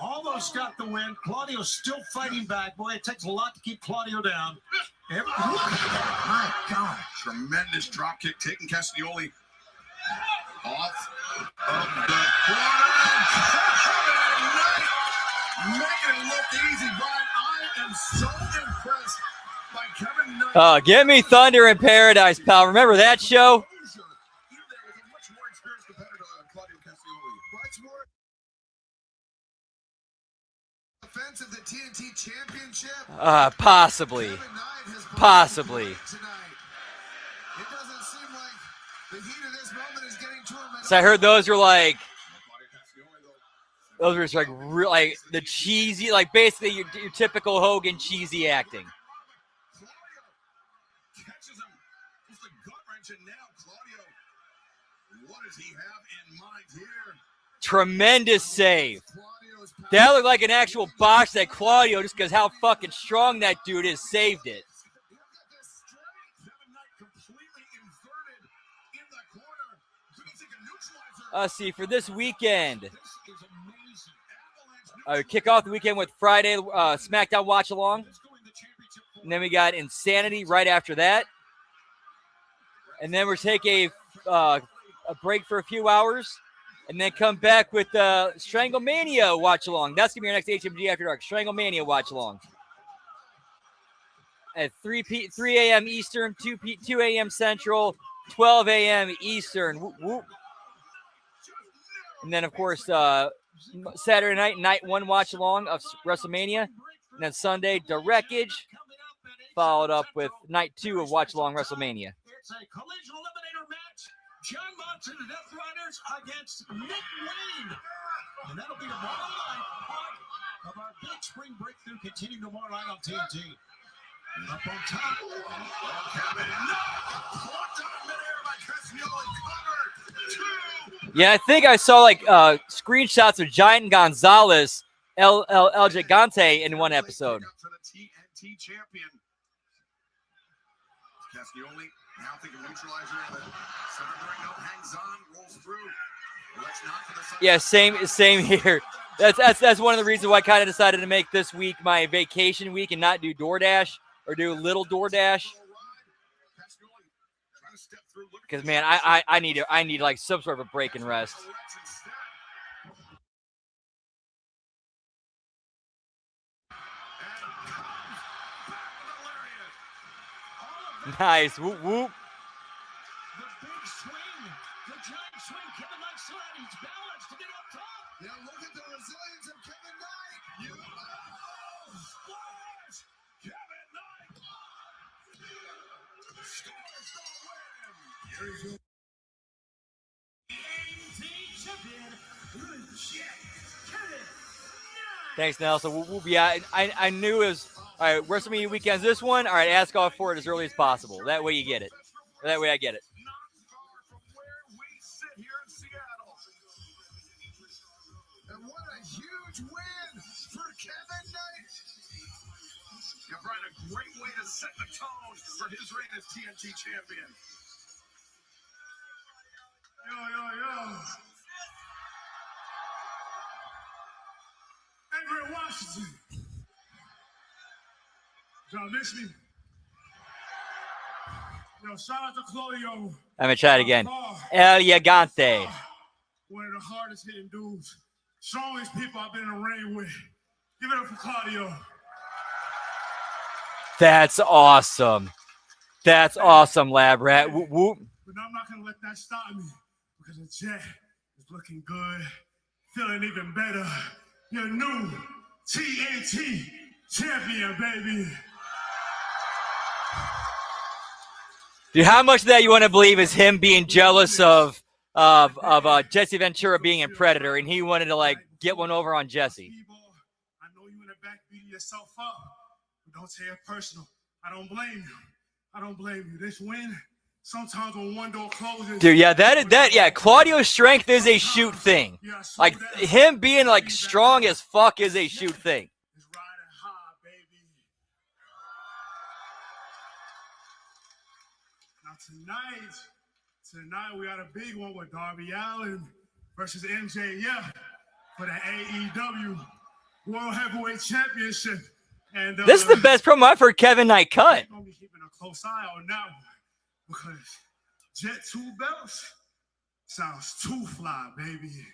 F: Almost got the win. Claudio's still fighting back. Boy, it takes a lot to keep Claudio down.
D: My God. Tremendous drop kick taking Castagnoli off of the corner. Making it look easy, Brian. I am so impressed by Kevin Knight.
A: Oh, give me Thunder in Paradise, pal. Remember that show?
D: Even there with a much more experienced competitor than Claudio Castagnoli.
H: Much more defense of the TNT Championship.
A: Possibly.
H: Kevin Knight has
A: Possibly.
H: tonight. It doesn't seem like the heat of this moment is getting to him.
A: So I heard those were like,
D: Claudio Castagnoli, though.
A: those were just like, like the cheesy, like basically your typical Hogan cheesy acting.
D: Claudio catches him with the gut wrench, and now Claudio, what does he have in mind here?
A: Tremendous save.
H: Claudio's power.
A: That looked like an actual box that Claudio, just because how fucking strong that dude is, saved it.
D: Look at this strength. Kevin Knight completely inverted in the corner. Could he take a neutralizer?
A: Let's see, for this weekend,
F: This is amazing.
D: Avalanche
A: kick off the weekend with Friday SmackDown Watch Along.
F: Let's go in the championship.
A: And then we got Insanity right after that. And then we're taking a break for a few hours. And then come back with Stranglemania Watch Along. That's going to be our next HMG After Dark. Stranglemania Watch Along. At 3 a.m. Eastern, 2 a.m. Central, 12 a.m. Eastern. Whoop, whoop. And then, of course, Saturday night, night one watch along of WrestleMania. And then Sunday, Directage, followed up with night 2 of watch along WrestleMania.
F: It's a collision eliminator match. John Mox and the Death Riders against Nick Wayne. And that'll be tomorrow night, part of our big spring breakthrough continuing tomorrow night on TNT. Up on top.
D: Kevin, no! Caught on midair by Castagnoli, covered. 2.
A: Yeah, I think I saw like screenshots of Giant Gonzalez, El Gigante in one episode.
D: For the TNT champion. Castagnoli now thinking neutralizer in the center of the ring. No, hangs on, rolls through. Let's not for the
A: Yeah, same here. That's one of the reasons why I kind of decided to make this week my vacation week and not do DoorDash or do little DoorDash. Because man, I need like some sort of a break and rest. Nice. Whoop whoop.
F: The big swing, the giant swing. Kevin Knight still had his balance to get up top.
H: Yeah, look at the resilience of Kevin Knight.
F: Splash! Kevin Knight scores the win. Champion, Jet Kevin Knight.
A: Thanks, Nelson. We'll be out. I knew it was all right. WrestleMania weekends. This one, all right. Ask off for it as early as possible. That way you get it. That way I get it.
F: Not far from where we sit here in Seattle.
H: And what a huge win for Kevin Knight.
F: Yeah, Brian, a great way to set the tone for his reign as TNT champion.
D: Yo. Andrew Washington. Y'all miss me? Yo, shout out to Claudio.
A: I'm gonna try it again. El Gigante.
D: One of the hardest hitting dudes. Strongest people I've been in the ring with. Give it up for Claudio.
A: That's awesome. That's awesom, Lab Rat. Whoop whoop.
D: But I'm not gonna let that stop me because the Jet is looking good, feeling even better. Your new TNT champion, baby.
A: Dude, how much of that you want to believe is him being jealous of Jesse Ventura being in Predator, and he wanted to like get one over on Jesse?
D: I know you in the back beating yourself up, but don't take it personal. I don't blame you. This win, sometimes when one door closes.
A: Dude, yeah, Claudio's strength is a shoot thing. Like him being like strong as fuck is a shoot thing.
D: It's riding high, baby. Now tonight we got a big one with Darby Allin versus MJF for the AEW World Heavyweight Championship. And
A: This is the best promo I've heard Kevin Knight cut.
D: I'm gonna be keeping a close eye on that one because Jet 2 belts sounds too fly, baby.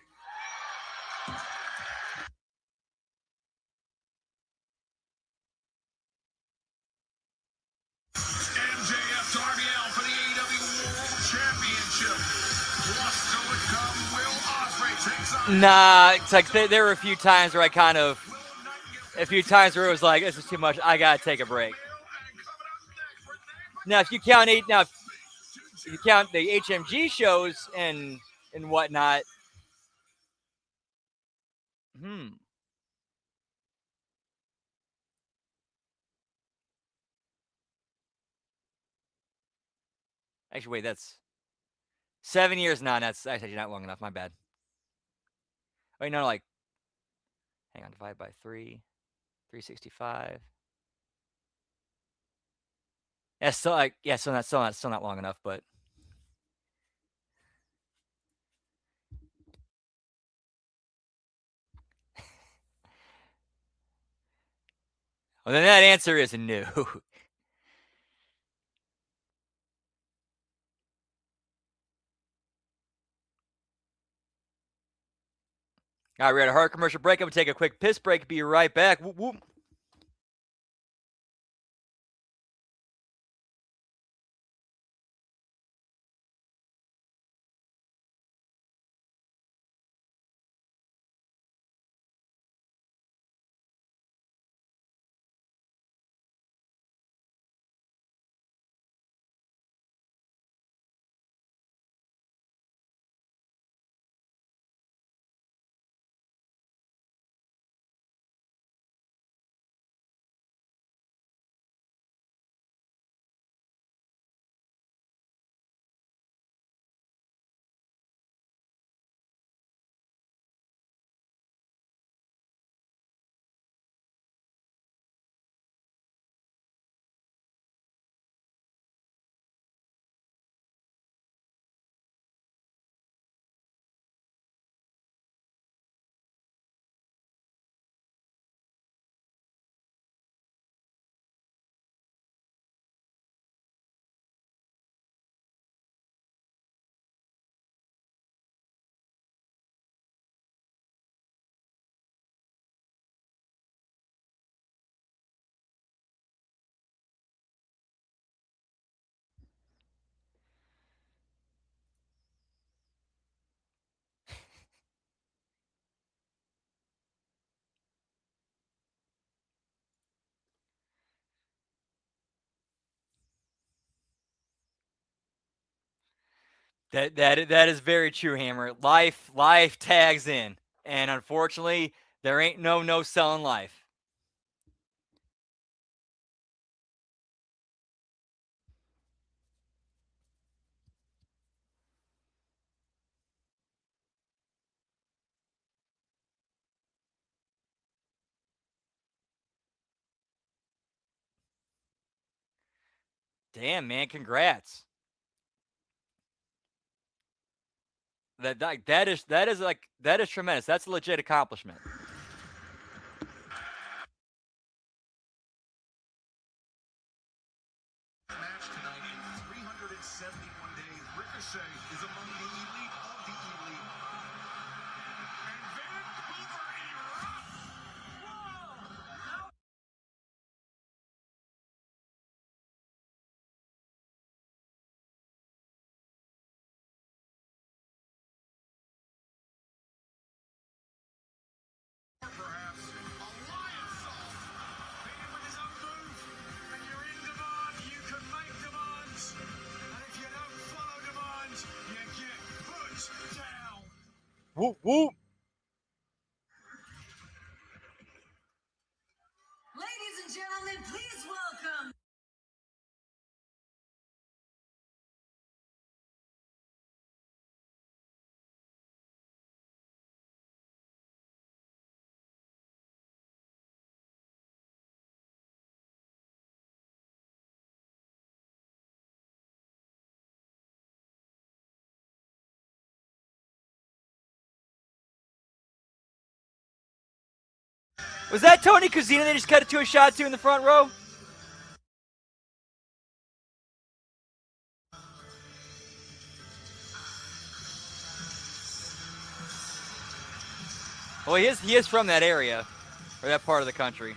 F: MJF Darby Allin for the AEW World Championship. Plus, still to come, Will Ospreay takes on.
A: Nah, it's like there were a few times where it was like, this is too much. I gotta take a break. Now, if you count the HMG shows and whatnot, Actually, wait, that's 7 years. No, that's actually not long enough. My bad. Wait, no, like, hang on, divide by 3, 365. Yeah, still not long enough, but well, then that answer is no. All right, we're at a hard commercial break. I'm going to take a quick piss break. Be right back. Whoop, whoop. That is very true, Hammer. Life tags in, and unfortunately, there ain't no selling life. Damn, man, congrats. That is tremendous. That's a legit accomplishment.
D: Match tonight in 371 days. Ricochet is among the elite of the elite. And Vancouver erupts. Whoa! Perhaps a lion salt. Being with his own move, and you're in demand, you can make demands. And if you don't follow demands, you get put down.
A: Whoop whoop.
C: Ladies and gentlemen, please welcome.
A: Was that Tony Kozina they just cut it to a shot to in the front row? Well, he is from that area, or that part of the country.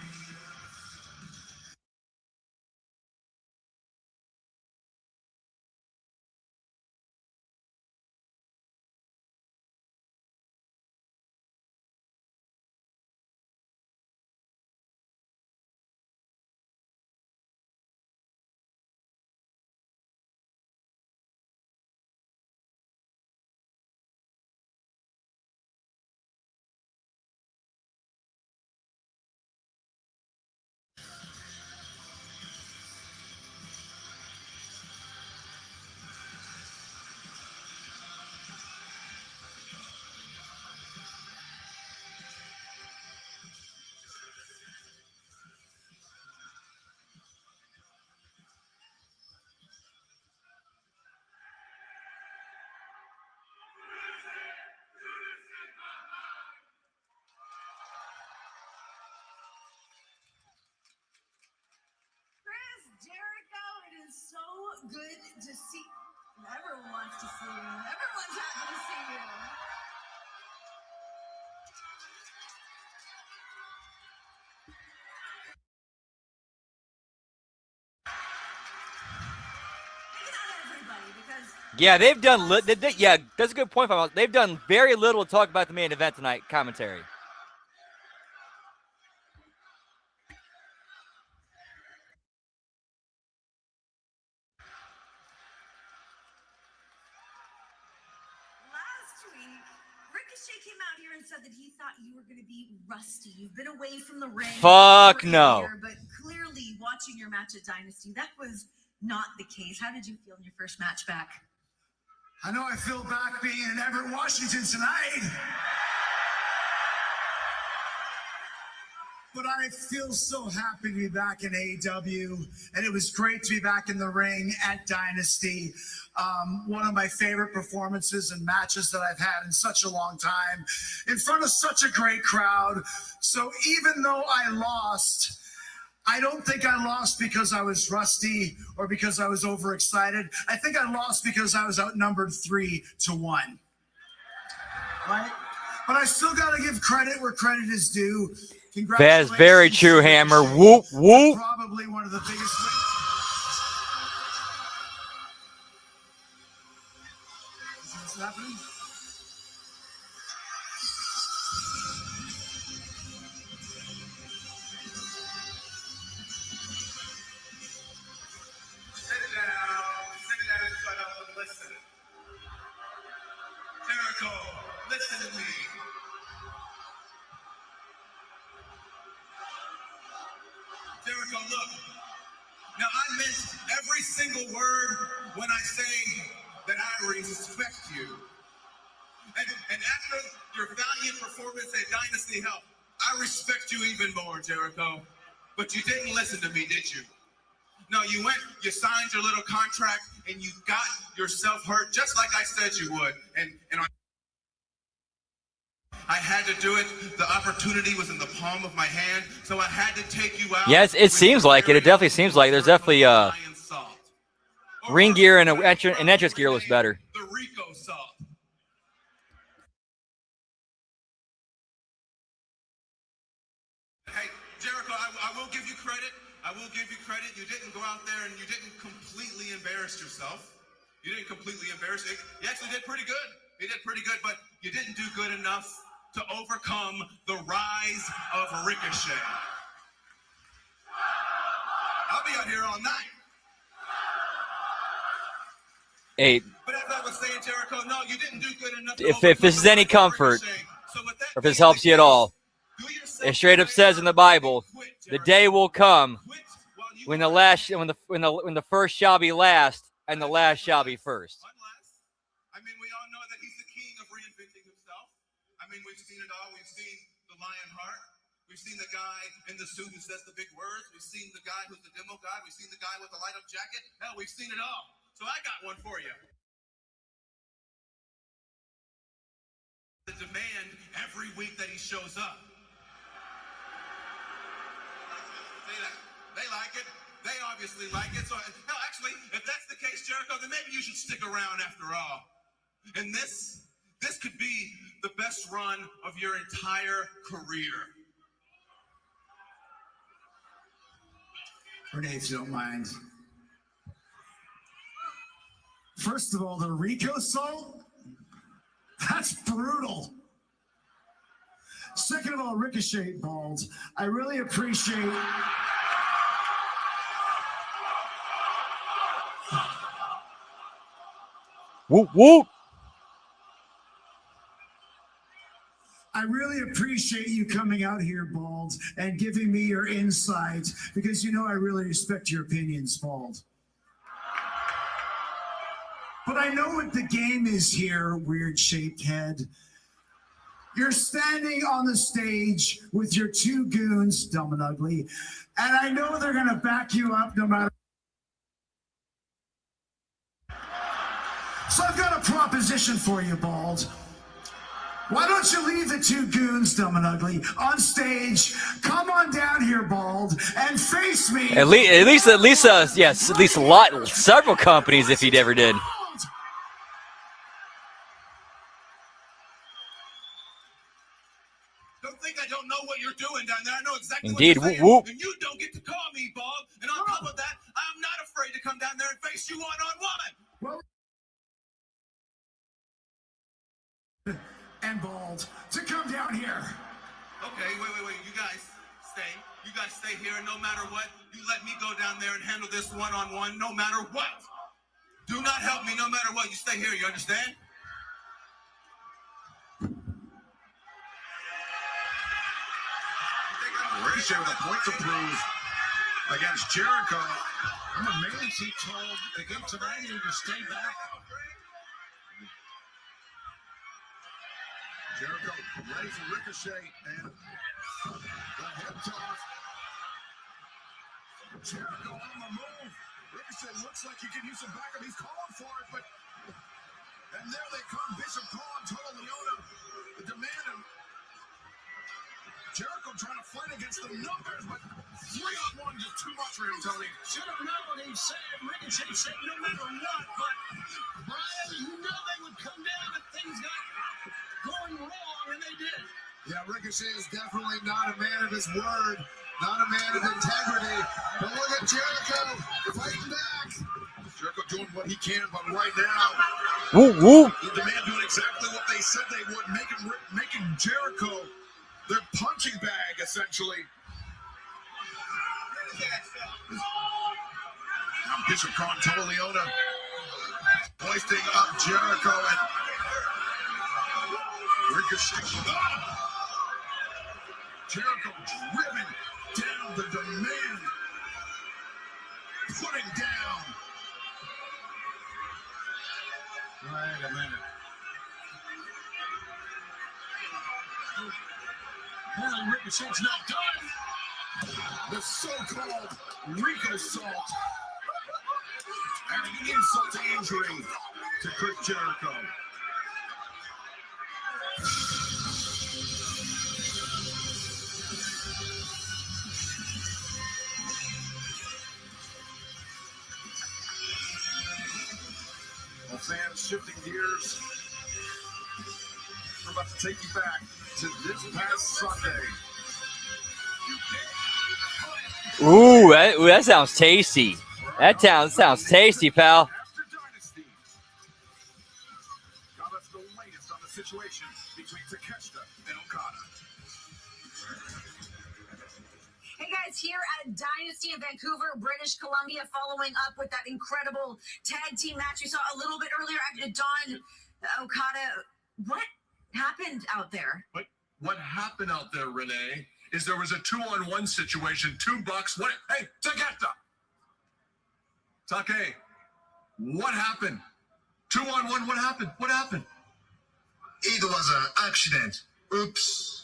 C: Chris Jericho, it is so good to see. Everyone wants to see you. Everyone's happy to see you. Maybe not everybody, because
A: Yeah, they've done. Yeah, that's a good point. They've done very little to talk about the main event tonight. Commentary.
C: last week, Ricochet came out here and said that he thought you were going to be rusty. You've been away from the ring.
A: Fuck
C: for a
A: no.
C: year, but clearly, watching your match at Dynasty, that was not the case. How did you feel in your first match back?
E: I know I feel back being in Everett, Washington tonight. But I feel so happy to be back in AEW, and it was great to be back in the ring at Dynasty. One of my favorite performances and matches that I've had in such a long time, in front of such a great crowd. So even though I lost, I don't think I lost because I was rusty or because I was overexcited. I think I lost because I was outnumbered 3-1. Right? But I still got to give credit where credit is due.
A: That is very true, Hammer. Whoop whoop.
E: Probably one of the biggest. What's happening? Sit down, shut up and listen.
D: Jericho, look. Now, I meant every single word when I say that I respect you. And after your valiant performance at Dynasty Hell, I respect you even more, Jericho. But you didn't listen to me, did you? No, you went, you signed your little contract, and you got yourself hurt just like I said you would. And I had to do it. The opportunity was in the palm of my hand, so I had to take you out.
A: Yes, it seems like it. It definitely seems like there's definitely ring gear and an entrance gear looks better.
D: The Rico salt. Hey, Jericho, I will give you credit. I will give you credit. You didn't go out there and you didn't completely embarrass yourself. You didn't completely embarrass it. You actually did pretty good. You did pretty good, but you didn't do good enough to overcome the rise of Ricochet. I'll be out here all night.
A: Hey,
D: But as I was saying, Jericho, no, you didn't do good enough.
A: if this is any comfort, or if this helps you at all, it straight up says in the Bible, the day will come when the first shall be last and the last shall be first.
D: I mean, we all know that he's the king of reinventing himself. I mean, we've seen it all. We've seen the lion heart. We've seen the guy in the suit who says the big words. We've seen the guy who's the demo guy. We've seen the guy with the light-up jacket. Hell, we've seen it all. So I got one for you. The demand every week that he shows up. They like it. They obviously like it. So, hell, actually, if that's the case, Jericho, then maybe you should stick around after all. And this could be the best run of your entire career.
E: Renee, if you don't mind. First of all, the Rico salt? That's brutal. Second of all, Ricochet bald. I really appreciate...
A: Whoop, whoop.
E: I really appreciate you coming out here, Bald, and giving me your insight, because you know I really respect your opinions, Bald. But I know what the game is here, weird-shaped head. You're standing on the stage with your two goons, Dumb and Ugly, and I know they're going to back you up no matter. So I've got a proposition for you, Bald. Why don't you leave the two goons, Dumb and Ugly, on stage? Come on down here, Bald, and face me.
A: At least, yes, at least several companies, if he ever did.
D: Don't think I don't know what you're doing down there. I know exactly
A: Indeed.
D: what you're saying.
A: Whoop.
D: And you don't get to call me, Bald. And on top of that, I'm not afraid to come down there and face you one-on-one.
E: And Bald to come down here.
D: Okay, wait. You guys stay. You guys stay here, and no matter what, you let me go down there and handle this one-on-one, no matter what. Do not help me, no matter what. You stay here. You understand?
H: Ricochet with a point to prove against Jericho. I'm amazed he told again tonight to stay back. Jericho ready for Ricochet and the hip toss. Jericho on the move. Ricochet looks like he can use some backup. He's calling for it, but and there they come. Bishop Cole and Toro Leona. The demand of Jericho trying to fight against the numbers, but 3-on-1 is too much for him, Tony.
F: Should have known, he said, Ricochet said no matter what, but Brian, you know they would come down if things got going wrong, and they did.
H: Yeah, Ricochet is definitely not a man of his word, not a man of integrity. But look at Jericho fighting back. Jericho doing what he can, but right now, the demand doing exactly what they said they would, making Jericho their punching bag, essentially. Bishop Khan, Toro Leona, hoisting up Jericho and Ricochet. Jericho driven down the demand
D: putting down. Wait a minute. Apparently Ricochet's not done. The so-called Rico Salt. Adding insult to injury to Chris Jericho. Well, fans, shifting gears. We're about to take you back to this past Sunday.
A: Ooh, that sounds tasty. That sounds tasty, pal.
D: After Dynasty. Got us the latest on the situation between Takeshita and Okada.
C: Hey guys, here at Dynasty in Vancouver, British Columbia, following up with that incredible tag team match we saw a little bit earlier. Don Okada, what happened out there?
D: What happened out there, Renee, is there was a 2-on-1 situation, $2. What? Hey, Takeshita! Take, what happened? 2-on-1, what happened? What happened?
B: It was an accident. Oops.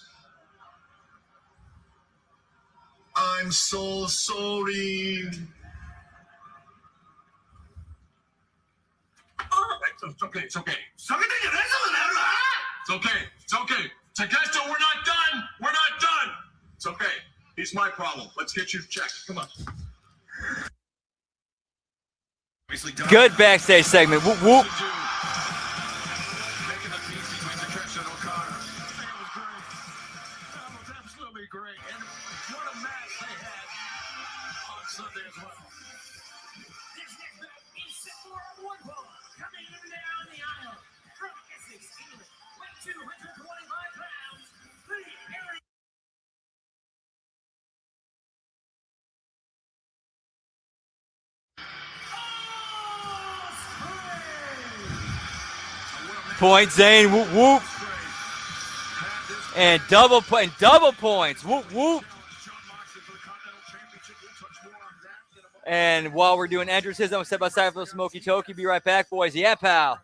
B: I'm so sorry.
D: It's okay. It's okay. It's okay. It's okay. Takeshita, we're not done. We're not done. It's okay. He's my problem. Let's get you checked. Come on.
A: Good backstage segment. Whoop, whoop.
D: Making the peace between Takeshita and Okada.
F: It was great. That was absolutely great. And what a match they had on Sunday as well. This next match is set for a one ball. Coming in down the aisle from Essex, England, weight 225 pounds, the area.
A: Point Zane. Whoop, whoop. And double points. Whoop, whoop. And while we're doing entrances, I'm going to step outside for the Smoky Toki. Be right back, boys. Yeah, pal.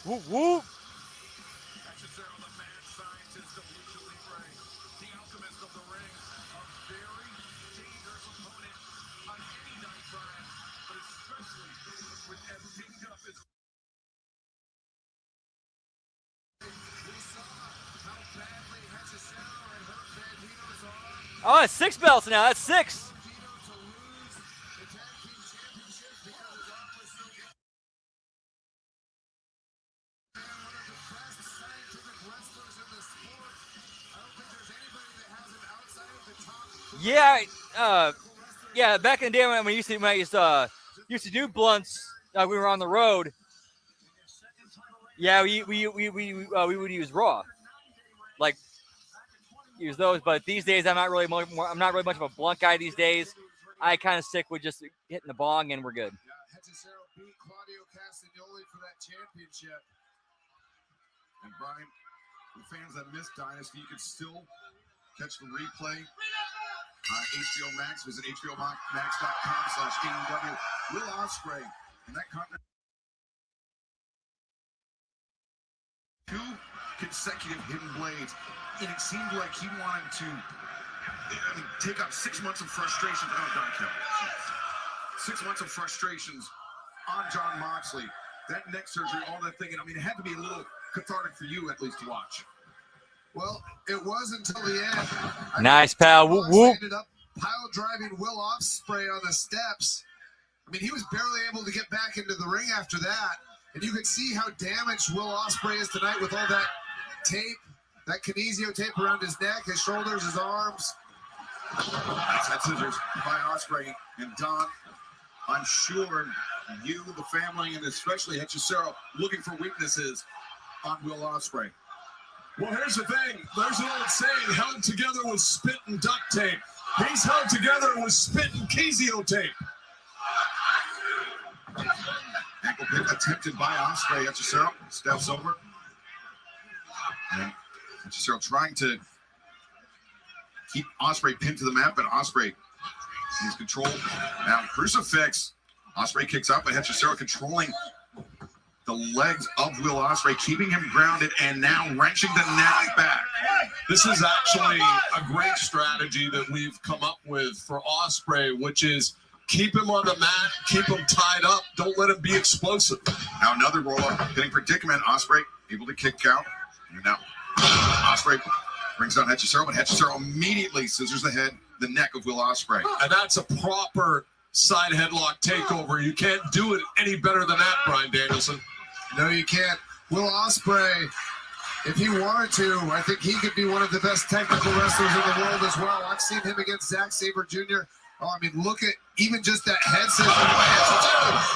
A: Whoop, whoop.
D: The mad scientist of Lucha Libre, the alchemist of the ring, a very dangerous opponent on any night, Brian, but especially with as dinged up as we saw how badly Hechicero and Herb Bandito's are.
A: Oh, it's 6 belts now. That's 6.
D: To lose the tag team championships because his arm was so good. One of the best scientific wrestlers in the sport. I don't think there's anybody that has him outside of the top.
A: Yeah, Yeah, back in the day when I used to do blunts, we were on the road. Yeah, we would use Raw, like use those. But these days, I'm not really much of a blunt guy these days. I kind of stick with just hitting the bong and we're good.
H: Hechicero beat Claudio Castagnoli for that championship.
D: And Brian, the fans that missed Dynasty, you could still catch the replay. HBO Max, visit hbomax.com/AEW. Will Ospreay and that continent. 2 consecutive hidden blades, and it seemed like he wanted to take up 6 months of frustrations. Oh, don't kill me. 6 months of frustrations on John Moxley. That neck surgery, all that thing, and I mean, it had to be a little cathartic for you at least to watch.
H: Well, it was until the end.
A: Nice, pal. Whoop, whoop.
H: Ended up pile driving Will Ospreay on the steps. I mean, he was barely able to get back into the ring after that. And you can see how damaged Will Ospreay is tonight with all that tape, that kinesio tape around his neck, his shoulders, his arms.
D: Nice head scissors by Ospreay. And Don, I'm sure you, the family, and especially Hechicero, looking for weaknesses on Will Ospreay.
F: Well, here's the thing. There's an old saying, held together with spit and duct tape. He's held together with spit and kinesio tape.
D: Ankle pick attempted by Ospreay. Hechicero steps over. And Hechicero trying to keep Ospreay pinned to the mat, but Ospreay needs control. Now, crucifix. Ospreay kicks out, but Hechicero controlling the legs of Will Ospreay, keeping him grounded, and now wrenching the neck back.
F: This is actually a great strategy that we've come up with for Ospreay, which is keep him on the mat, keep him tied up, don't let him be explosive.
D: Now another roll-up, hitting predicament. Ospreay able to kick out. And now Ospreay brings down Hechicero, but Hechicero immediately scissors the neck of Will Ospreay.
F: And that's a proper side headlock takeover. You can't do it any better than that, Bryan Danielson.
H: No, you can't. Will Ospreay, if he wanted to, I think he could be one of the best technical wrestlers in the world as well. I've seen him against Zack Sabre Jr. Oh, I mean, look at even just that head scissor.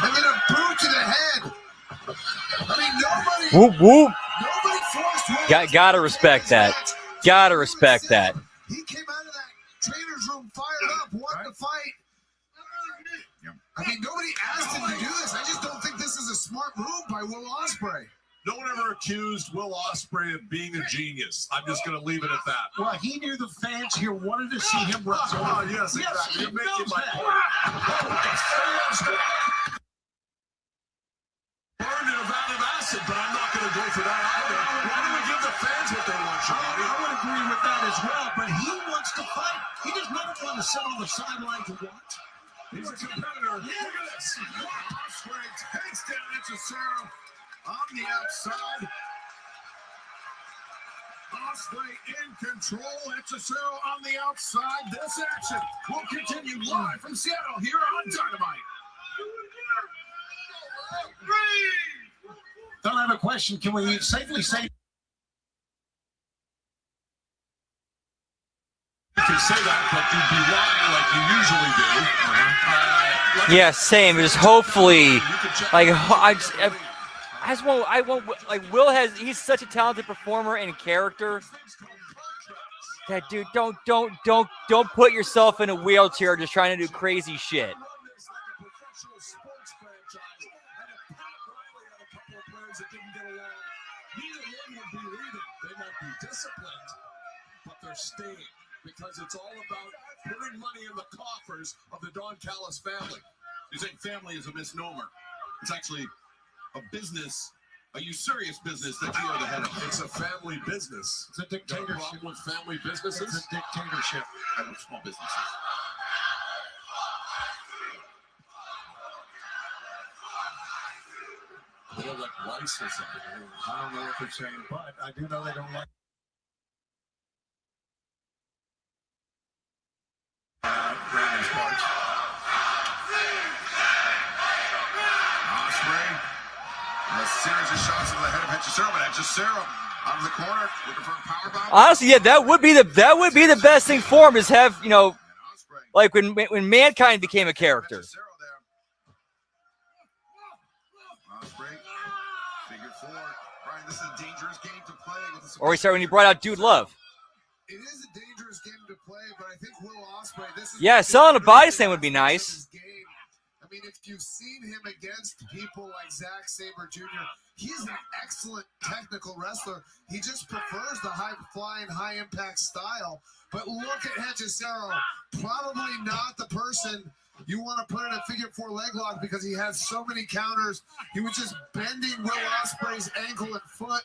H: And then a boot to the head. I mean, nobody forced Will.
A: Gotta respect that. Gotta respect that.
H: He came out of that trainer's room fired up, wanting to fight. I mean, nobody asked him to do this. I just don't think this is a smart move by Will Ospreay.
F: No one ever accused Will Ospreay of being a genius. I'm just going to leave it at that.
I: Well, he knew the fans here wanted to see him wrestle.
F: Oh, yes, exactly. You're making my point. Burned in a vat of acid, but I'm not going to go for that either. Why don't we give the fans what they want, Charlie?
I: I would agree with that as well, but he wants to fight. He does not want to sit on the sidelines and watch.
F: He's a competitor. Look at this.
D: Ospreay takes down Hechicero on the outside. Ospreay in control. Hechicero on the outside. This action will continue live from Seattle here on Dynamite.
I: Don't have a question. Can we safely say?
F: You can say that, but you'd be lying like you usually do.
A: Yeah, same. Just hopefully, like I won't like Will he's such a talented performer and character. That dude, don't put yourself in a wheelchair just trying to do crazy shit.
F: But they're staying because it's all about putting money in the coffers of the Don Callis family.
D: You think family is a misnomer. It's actually a business, a usurious business that you are the head of.
F: It's a family business.
I: It's a dictatorship.
F: No problem with family businesses?
I: It's a dictatorship.
D: I love small businesses.
F: They're like rice or something.
I: I don't know what they're saying, but I do know they don't like.
D: Ospreay, a series of shots to the head of Hechicero, but Hechicero out of the corner looking for a powerbomb.
A: Honestly, yeah, that would be the best thing for him is have,
D: Ospreay
A: like when Mankind became a character. Or we started when he brought out Dude Love.
H: It is a dangerous game to play, but I think Will Ospreay, this is
A: Yeah, selling a body slam would be nice.
H: I mean, if you've seen him against people like Zack Sabre Jr., he's an excellent technical wrestler. He just prefers the high-flying, high-impact style. But look at Hechicero. Probably not the person you want to put in a figure four leg lock because he has so many counters. He was just bending Will Ospreay's ankle and foot.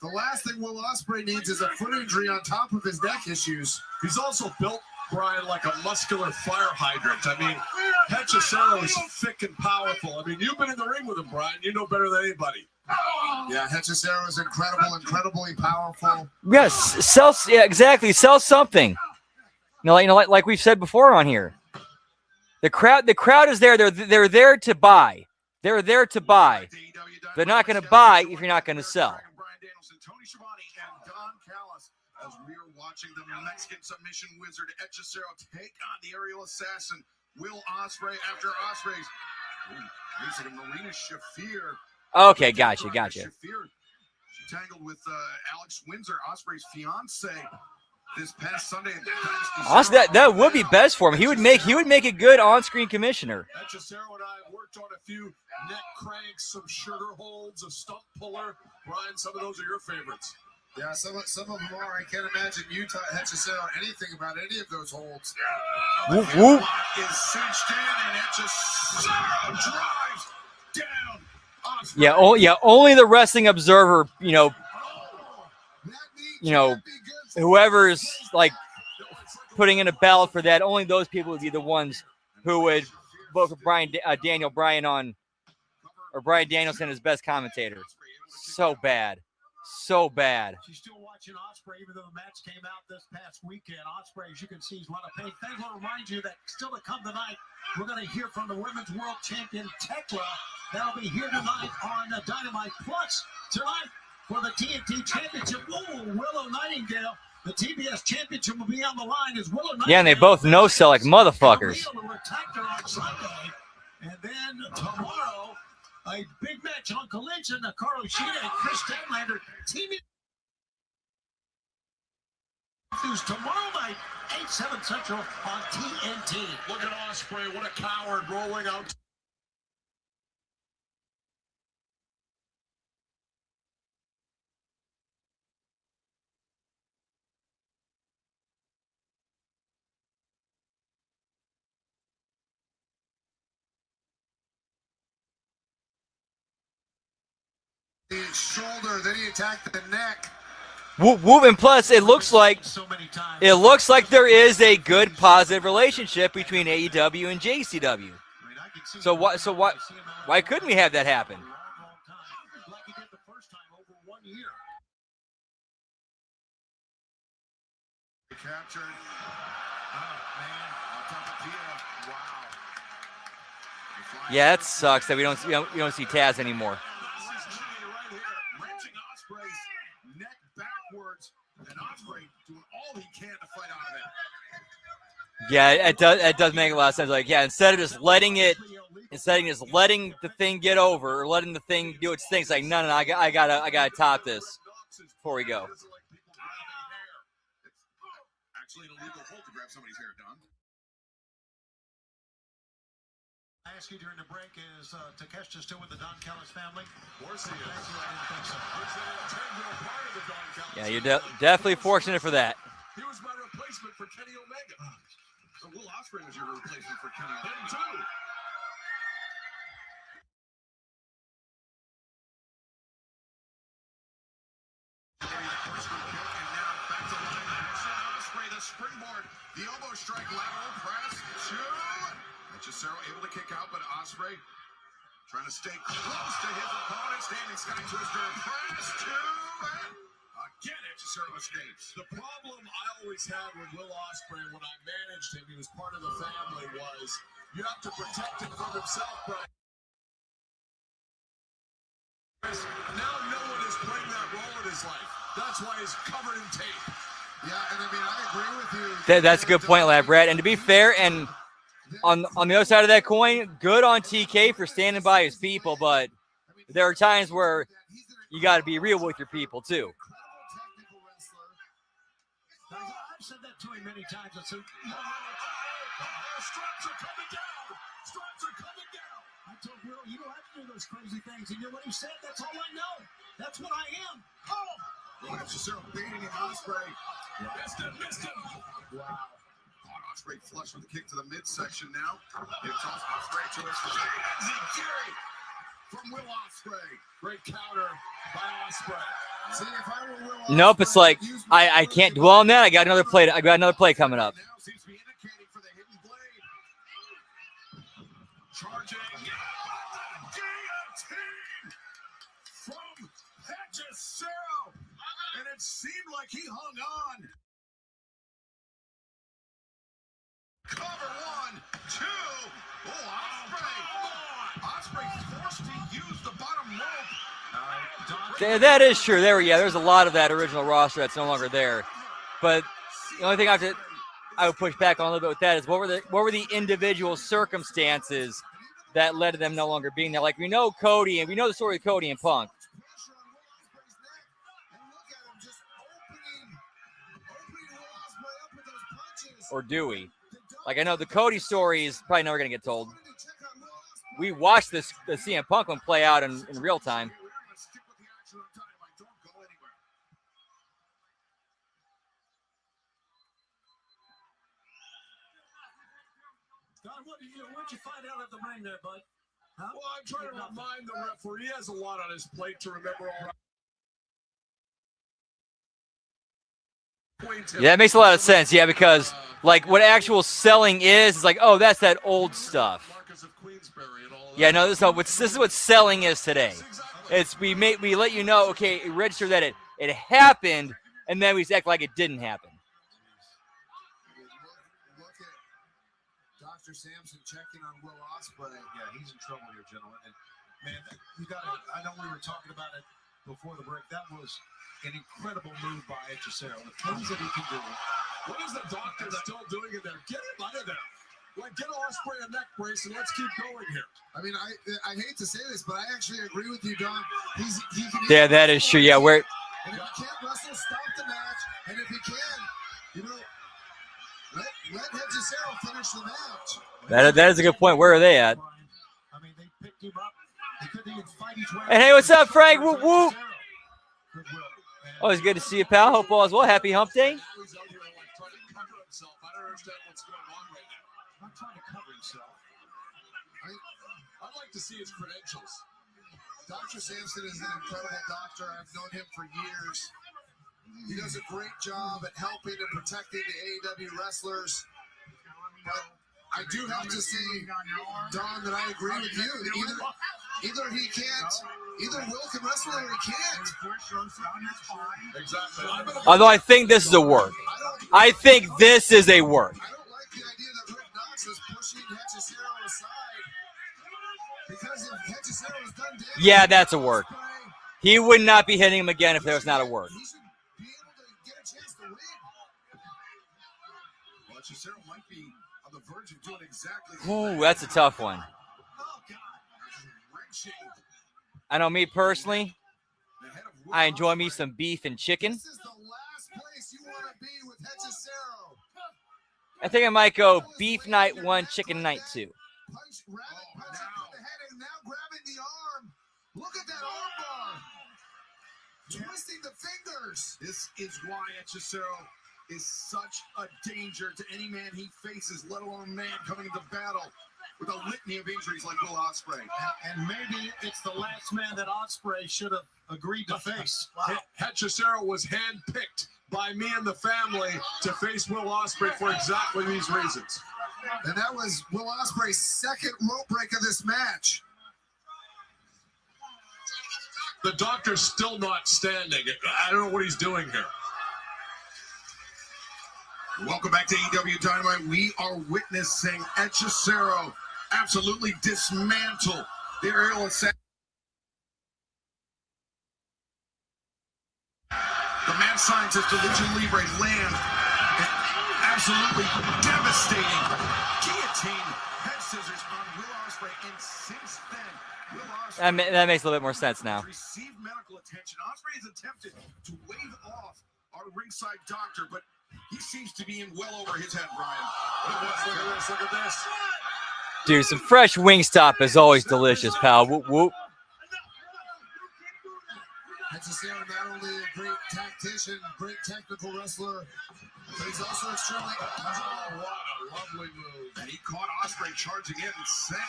H: The last thing Will Ospreay needs is a foot injury on top of his neck issues.
F: He's also built, Brian, like a muscular fire hydrant. I mean, Hechicero is thick and powerful. I mean, you've been in the ring with him, Brian. You know better than anybody.
H: Yeah, Hechicero is incredibly powerful.
A: Yes, yeah, exactly. Sell something. Like we've said before on here. The crowd is there. They're there to buy. They're there to buy. They're not going to buy if you're not going to sell.
D: As we are watching the Mexican submission wizard Hechicero take on the aerial assassin Will Ospreay after Ospreay's basically Marina Shafir.
A: Okay, gotcha.
D: Shafir, she tangled with Alex Windsor, Ospreay's fiance, this past Sunday.
A: Honestly, that would be best for him. He would make a good on-screen commissioner.
F: Hechicero and I worked on a few neck cranks, some sugar holds, a stump puller. Brian, some of those are your favorites.
H: Yeah, some of them are. I can't imagine you taught Hechicero anything about any of those holds.
A: Whoop, whoop.
D: Is cinched in, and Hechicero drives down.
A: Yeah, only the Wrestling Observer, whoever's like putting in a ballot for that, only those people would be the ones who would vote for Brian Danielson as best commentator. So bad.
I: She's still watching Ospreay, even though the match came out this past weekend. Ospreay, as you can see, is a lot of pain. Things will remind you that still to come tonight, we're going to hear from the Women's World Champion, Tekla. That'll be here tonight on Dynamite. Plus, tonight, for the TNT Championship, Willow Nightingale. The TBS Championship will be on the line as Willow Nightingale.
A: Yeah, and they both no-sell like motherfuckers.
I: And then tomorrow, a big match on Collision, Carlos Shida and Chris Stanlander teaming tomorrow night, 8/7 Central on TNT.
F: Look at Ospreay, what a coward rolling out.
H: The shoulder, then he attacked the neck.
A: Whoop, whoop, and plus it looks like there is a good positive relationship between AEW and JCW. So why couldn't we have that happen?
D: Captured. Oh, man. Wow.
A: Yeah, that sucks that we don't see Taz anymore.
D: Wrenching Ospreay's neck backwards, and Ospreay doing all he can to fight out of it.
A: Yeah, it does make a lot of sense. Like, yeah, instead of just letting the thing get over or letting the thing do its thing, it's like, no, I gotta top this before we go.
D: Actually, an illegal hold to grab somebody's hair, Don.
I: I asked you during the break, is Takeshita still with the Don Callis family?
F: Of course he is.
I: Thank you, I didn't think so.
F: It's an integral part of the Don Callis.
A: Yeah, you're definitely fortunate for that.
F: He was my replacement for Kenny Omega.
D: So Will Ospreay was your replacement for Kenny Omega.
F: Him too.
D: The springboard, the elbow strike, lateral press, two. Hechicero able to kick out, but Ospreay trying to stay close to his opponent. Standing sky twister, press, two. Again, Hechicero escapes.
F: The problem I always had with Will Ospreay when I managed him, he was part of the family, was you have to protect him from himself, Brian. Now no one is playing that role in his life. That's why he's covered in tape.
H: Yeah, and I mean, I agree with you.
A: That's a good point, lad, Brad. And to be fair, and on the other side of that coin, good on TK for standing by his people, but there are times where you got to be real with your people too.
I: I've said that to him many times. I said, straps are coming down. Straps are coming down. I told Will, you don't have to do those crazy things. And you know what he said? That's all I know. That's what I am. Oh!
D: Cesaro baiting an Ospreay. Missed him. Wow. Ospreay flush with a kick to the midsection now. It's off Ospreay to his Fury from Will Ospreay. Great counter by Ospreay.
H: See, if I were Will
A: Nope, it's like I can't dwell on that. I got another play. I got another play coming up.
D: Now seems to be indicating for the hidden blade. Charging. Guillotine from Hechicero. And it seemed like he hung on. Cover 1, 2. Oh, Ospreay forced to use the bottom rope.
A: That is true. There's a lot of that original roster that's no longer there. But the only thing I would push back on a little bit with that is what were the individual circumstances that led to them no longer being there? Like we know Cody, and we know the story of Cody and Punk. Or do we? Like I know the Cody story is probably never going to get told. We watched the CM Punk one play out in real time.
I: Don, what'd you find out at the ring there, bud? Huh?
D: Well, I'm trying to remind the referee. He has a lot on his plate to remember all right.
A: Yeah, that makes a lot of sense. Yeah, because like what actual selling is like, oh, that's that old stuff. Yeah, no, this is what selling is today. It's we let you know, okay, register that it happened, and then we just act like it didn't happen.
H: Look at Dr. Sampson checking on Will Ospreay.
I: Yeah, he's in trouble here, gentlemen. And man, you got to. I know we were talking about it before the break. That was an incredible move by Hechicero. The things that he can do.
D: What is the doctor still doing in there? Get him out of there. Like, get Ospreay a neck brace and let's keep going here.
H: I mean, I hate to say this, but I actually agree with you, Don.
A: Yeah, that is true. Yeah, where.
H: And if he can't wrestle, stop the match. And if he can, let Hechicero finish the match.
A: That is a good point. Where are they at?
I: I mean, they picked him up. He couldn't even fight his way.
A: And hey, what's up, Frank? Whoop whoop. Always good to see you, pal. Hope all is well. Happy Hump Day.
I: Not trying to cover himself.
D: I'd like to see his credentials.
H: Dr. Sampson is an incredible doctor. I've known him for years. He does a great job at helping and protecting the AEW wrestlers. But I do have to say, Don, that I agree with you. Either he can't, either Will can wrestle or he can't.
D: Exactly.
A: Although I think this is a work. I think this is a work.
H: I don't like the idea that Rick Knox is pushing Hechicero aside. Because if Hechicero is done damage,
A: Yeah, that's a work. He would not be hitting him again if there was not a work.
H: he should be able to get a chance to win.
D: Well, Hechicero might be on the verge of doing exactly
A: Ooh, that's a tough one. I know me personally, I enjoy me some beef and chicken.
H: This is the last place you want to be with Hechicero.
A: I think I might go beef night 1, chicken night 2.
H: Punching the head and now grabbing the arm. Look at that arm bar. Twisting the fingers.
D: This is why Hechicero is such a danger to any man he faces, let alone a man coming into battle with a litany of injuries like Will Ospreay.
I: And maybe it's the last man that Ospreay should have agreed to face.
D: Hechicero was handpicked by me and the family to face Will Ospreay for exactly these reasons.
H: And that was Will Ospreay's second rope break of this match.
D: The doctor's still not standing. I don't know what he's doing here. Welcome back to AEW Dynamite. We are witnessing Hechicero absolutely dismantle the aerial assassin. The man mad scientist to Lucha Libre land an absolutely devastating guillotine head scissors on Will Ospreay, and since then, Will Ospreay
A: That makes a little bit more sense now.
D: received medical attention. Ospreay has attempted to wave off our ringside doctor, but he seems to be in well over his head, Brian. Look at this, look at this.
A: Dude, some fresh Wingstop is always delicious, pal. Whoop, whoop.
H: Hechicero, not only a great tactician, great technical wrestler, but he's also extremely agile. What a lovely move.
D: And he caught Ospreay charging in and sent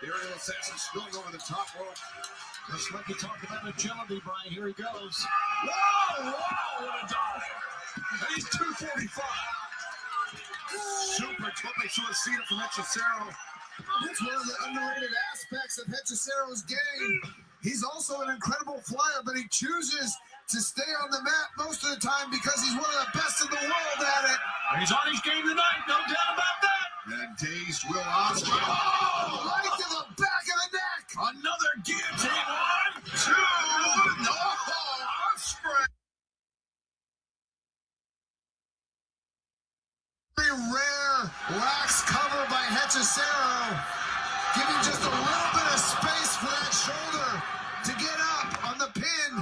D: the aerial assassin spilling over the top rope.
I: Just like you talked about agility, Brian. Here he goes. Whoa, whoa, what a dive.
D: And he's 245. Super tope suicida from Hechicero.
H: That's one of the underrated aspects of Hechicero's game. He's also an incredible flyer, but he chooses to stay on the mat most of the time because he's one of the best in the world at it.
I: And he's on his game tonight, no doubt about that.
D: And dazed Will Ospreay.
H: Oh, right to the back of the neck.
D: Another guillotine. 1, 2. No, Ospreay.
H: Very rare lax cover by Hechicero, giving just a little bit of space for that shoulder to get up on the pin.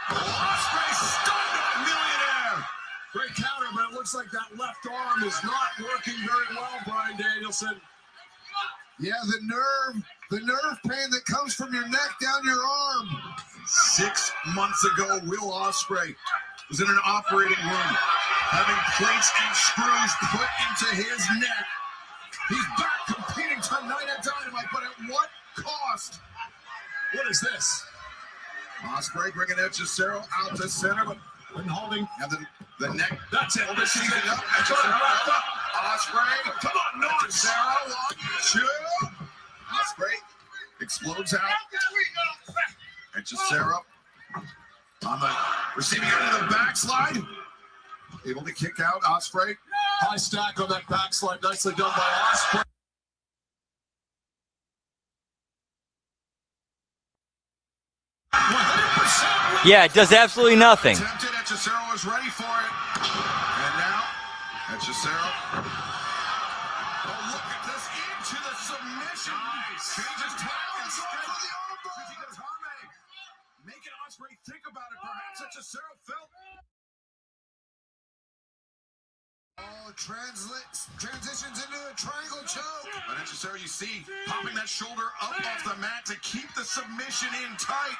D: Ospreay stunned on Millionaire.
I: Great counter, but it looks like that left arm is not working very well, Brian Danielson.
H: Yeah, the nerve pain that comes from your neck down your arm.
D: 6 months ago, Will Ospreay was in an operating room, having plates and screws put into his neck. He's back competing tonight at Dynamite, but at what cost?
I: What is this?
D: Ospreay bringing Hechicero out to center, but
I: And holding.
D: and the neck.
I: That's it.
D: This is it. Ospreay, come on, Hechicero, 1, 2. Ospreay explodes out. Hechicero on the receiving end of the backslide. Able to kick out Ospreay.
I: High stack on that backslide. Nicely done by Ospreay.
A: Yeah, it does absolutely nothing.
D: Attempted, Hechicero was ready for it. And now, Hechicero. Oh, look at this, into the submission. Nice. Changes tack and straight for the armbar. He does Harmony. Making Ospreay think about it. Perhaps Hechicero felt.
H: Oh, transitions into a triangle choke.
D: But Hechicero, you see, popping that shoulder up off the mat to keep the submission in tight.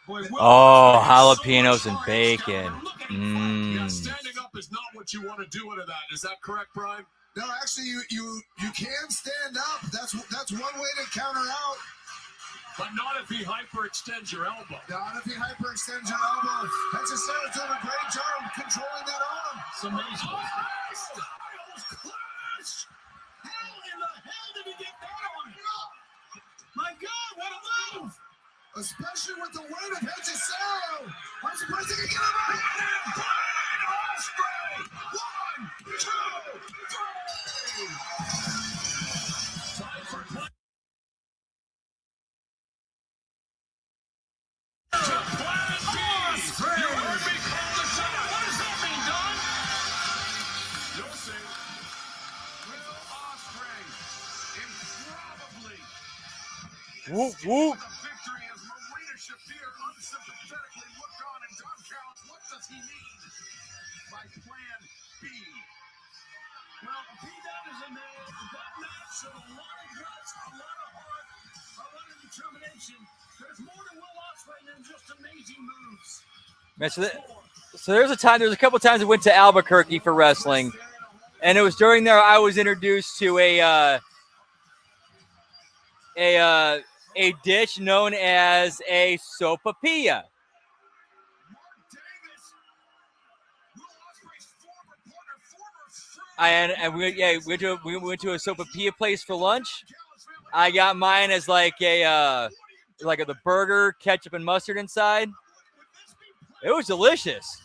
I: Boy,
A: Oh, jalapenos and bacon.
I: Yeah, standing up is not what you want to do into that. Is that correct, Brian?
H: No, actually, you can stand up. That's one way to counter out.
I: But not if he hyperextends your elbow.
H: Not if he hyperextends your elbow. Hechicero's doing a great job controlling that arm.
I: It's amazing.
D: Styles clash.
I: How in the hell did he get that on? My God, what a move!
H: Especially with the weight of Hechicero. I'm surprised he can get him out.
D: Ospreay. 1, 2, 3.
I: Time for play.
A: Whoop, whoop.
D: Victory as Marina Shafir unsympathetically looked on and Don counts. What does he need? By plan B.
I: Well, P-Dot is a man that match of a lot of guts, a lot of heart, a lot of determination. There's more to Will Ospreay than just amazing moves.
A: Man, so there's a couple times I went to Albuquerque for wrestling, and it was during there I was introduced to a dish known as a sopapilla. And we went to a sopapilla place for lunch. I got mine as like the burger, ketchup and mustard inside. It was delicious.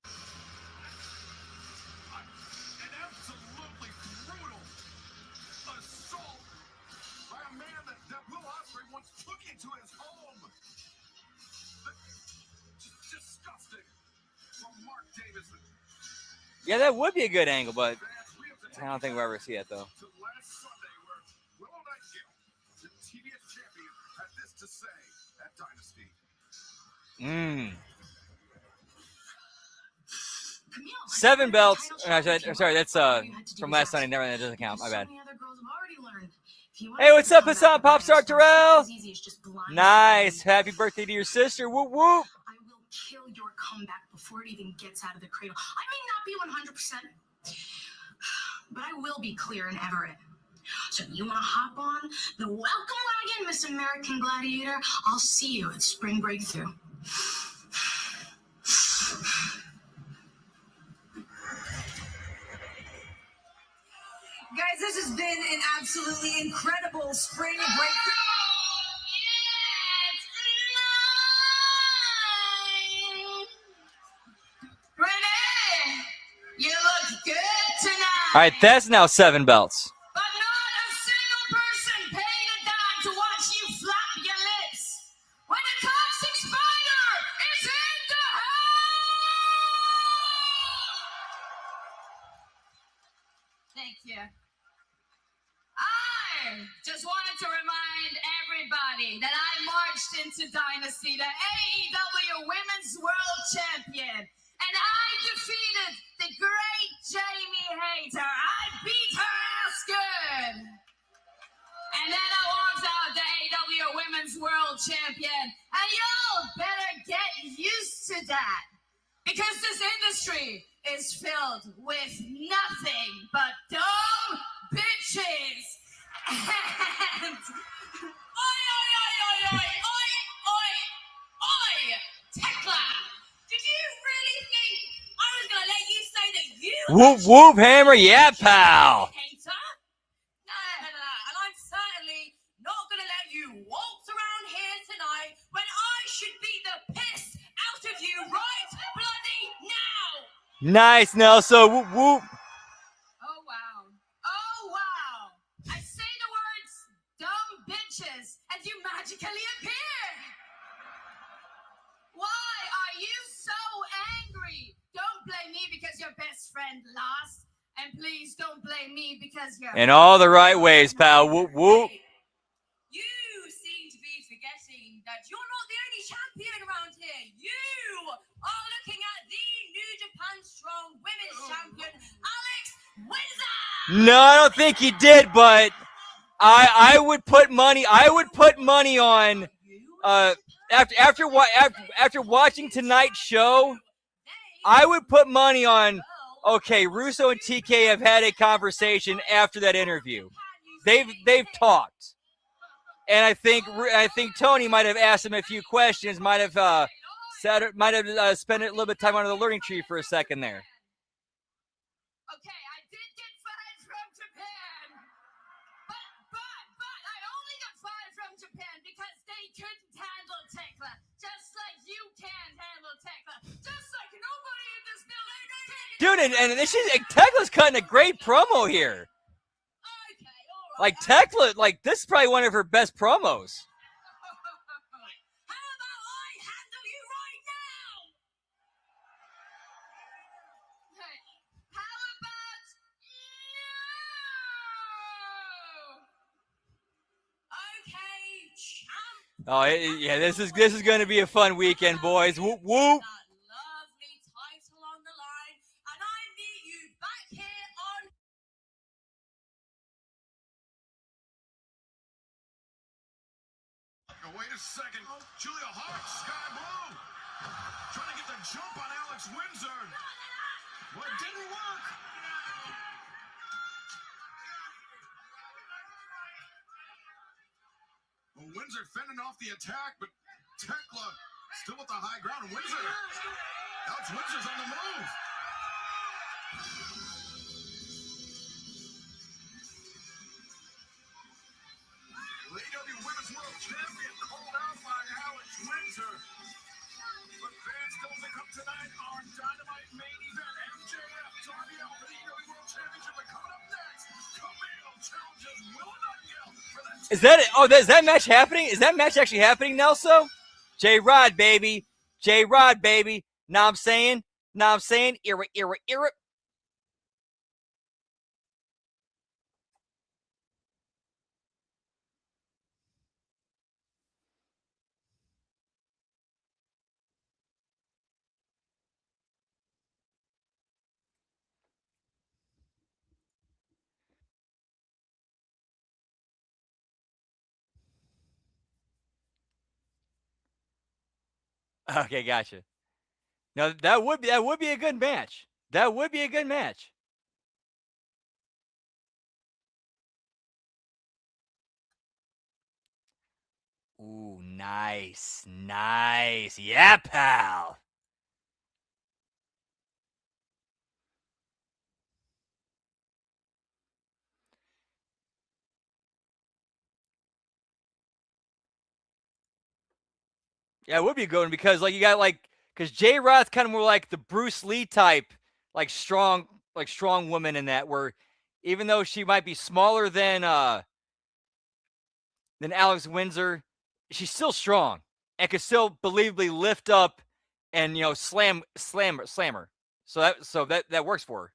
D: An absolutely brutal assault by a man that Will Ospreay once took into his home. Disgusting from Mark Davison.
A: Yeah, that would be a good angle, but I don't think we'll ever see it, though.
D: To last Sunday, where Willow Nightingale, the TBS champion, had this to say at Dynasty.
C: Camille,
A: 7 belts.
C: title shot
A: I'm sorry, that's
C: all you had to do
A: from
C: was
A: last
C: ask.
A: Sunday. Never, that doesn't count. My
C: So
A: bad.
C: many other girls have already learned. If you want
A: Hey,
C: to
A: what's
C: make a
A: up, Hassan?
C: comeback,
A: Popstar
C: it's not
A: Terrell.
C: as easy as just blind
A: Nice.
C: following.
A: Happy birthday to your sister. Whoop, whoop.
C: I will kill your comeback before it even gets out of the cradle. I may not be 100%, but I will be clear in Everett. So you want to hop on the welcome wagon, Miss American Gladiator? I'll see you at Spring Breakthru.
J: Guys, this has been an absolutely incredible spring breakthrough.
C: Renee, you look good tonight.
A: All right, that's now 7 belts.
C: But not a single person paid a dime to watch you flap your lips when a toxic spider is in the house. Thank you. I just wanted to remind everybody that I marched into Dynasty, the AEW Women's World Champion, and I defeated the great Jamie Hayter. I beat her ass good. And then I walked out the AEW Women's World Champion, and y'all better get used to that, because this industry is filled with nothing but dumb bitches. And oi, oi, oi, oi, oi, oi, oi, oi, Tekla, did you really think I was gonna let you say that you
A: Whoop, whoop, hammer. Yeah, pal.
C: hater? No, and I'm certainly not gonna let you waltz around here tonight when I should beat the piss out of you right bloody now.
A: Nice, Nelson. Whoop, whoop.
C: Oh wow. Oh wow. I say the words dumb bitches and you magically appear. Why are you so angry? Don't blame me because your best friend lost. And please don't blame me because you're
A: In all the right ways, pal. Whoop, whoop.
C: Hey, you seem to be forgetting that you're not the only champion around here. You are looking at the New Japan Strong Women's Champion, Alex Windsor.
A: No, I don't think he did, but I would put money. I would put money on after watching tonight's show. I would put money on. Okay, Russo and TK have had a conversation after that interview. They've talked, and I think Tony might have asked him a few questions. Might have spent a little bit of time under the learning tree for a second there.
C: Okay, I did get fired from Japan, but I only got fired from Japan because they couldn't handle Tekla, just like you can't handle Tekla, just like nobody in this building can.
A: Dude, and this is Tekla's cutting a great promo here.
C: Okay, all right.
A: Like Tekla, like this is probably one of her best promos.
C: How about I handle you right now? Hey, how about no? Okay, champ.
A: Oh yeah, this is going to be a fun weekend, boys. Whoop whoop.
C: That lovely title on the line, and I meet you back here on.
D: Now, wait a second. Julia Hart, Sky Blue. Trying to get the jump on Alex Windsor. Well, it didn't work. Well, Windsor fending off the attack, but Tekla still with the high ground. Windsor. Alex Windsor's on the move. AEW Women's World Champion called out by Alex Windsor. But fans still pick up tonight on Dynamite main event. MJF, Darby Allin, AEW World Championship. But coming up next, Camille challenges Willow Nightingale for the
A: Is that it? Oh, is that match happening? Is that match actually happening, Nelso? J-Rod, baby. J-Rod, baby. Know what I'm saying? Know what I'm saying? Era. Okay, gotcha. Now that would be a good match. That would be a good match. Ooh, nice. Yeah, pal. Yeah, it would be a good one because you got because J-Rod's kind of more like the Bruce Lee type, strong woman in that, where even though she might be smaller than Alex Windsor, she's still strong and could still believably lift up and slam her. So that works for her.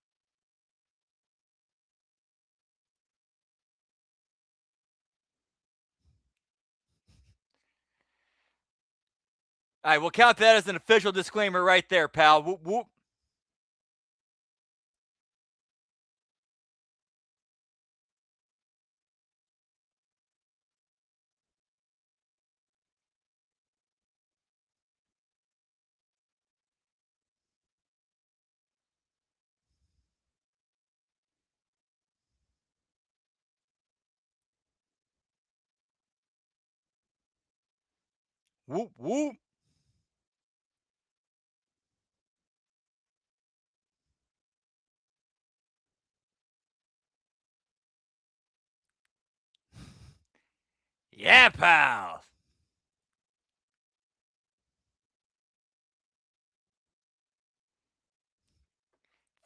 A: All right, we'll count that as an official disclaimer right there, pal. Whoop whoop. Whoop whoop. Yeah, pal.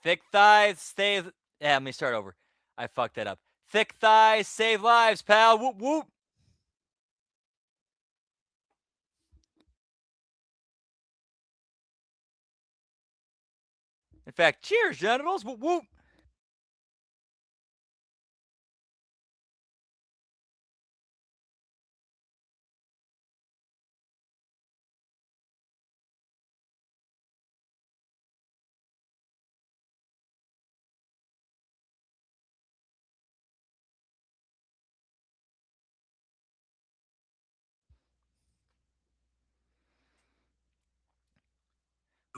A: Thick thighs save. Yeah, let me start over. I fucked that up. Thick thighs save lives, pal. Whoop whoop. In fact, cheers, genitals. Whoop whoop.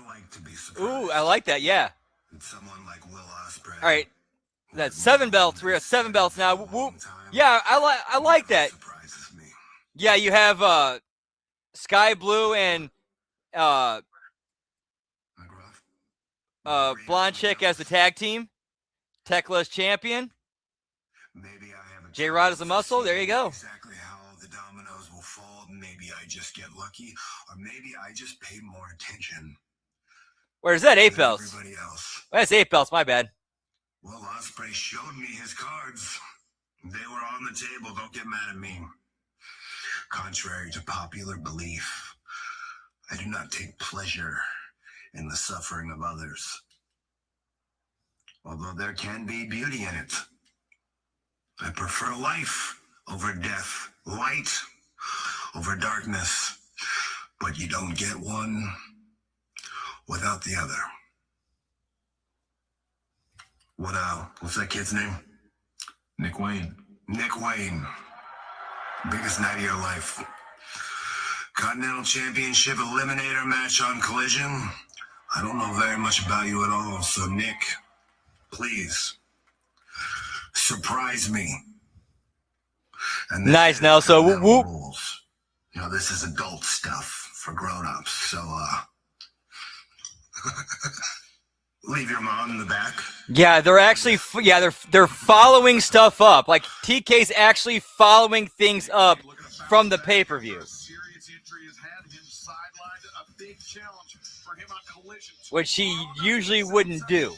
E: Like to be
A: Ooh, I like that. Yeah.
E: someone like Will Ospreay.
A: All right. That's 7 belts. We're at 7 belts now. Whoop whoop. Yeah, I like that.
E: Surprises me.
A: Yeah, you have Sky Blue and Blonde Chick as the tag team. Tekla as champion.
E: Maybe I have a
A: J-Rod as a muscle. There you go.
E: Exactly how the dominoes will fall. Maybe I just get lucky, or maybe I just pay more attention.
A: Where's that? 8 belts.
E: Everybody else.
A: That's 8 belts. My bad.
E: Well, Ospreay showed me his cards. They were on the table. Don't get mad at me. Contrary to popular belief, I do not take pleasure in the suffering of others. Although there can be beauty in it. I prefer life over death, light over darkness, but you don't get one without the other. What's that kid's name?
K: Nick Wayne.
E: Nick Wayne. Biggest night of your life. Continental Championship Eliminator match on Collision. I don't know very much about you at all, so Nick, please, surprise me. And
A: nice, Nelson. Whoop whoop.
E: Rules. You know, this is adult stuff for grown-ups, so leave your mom in the back.
A: Yeah, they're actually they're following stuff up. Like TK's actually following things up from the pay-per-view. Which he usually wouldn't do.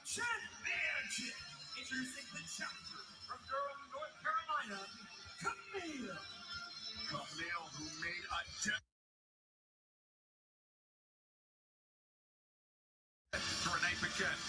F: Championship. Introducing the challenger from Durham, North Carolina, Camille. Camille, who made a for Renee Paquette.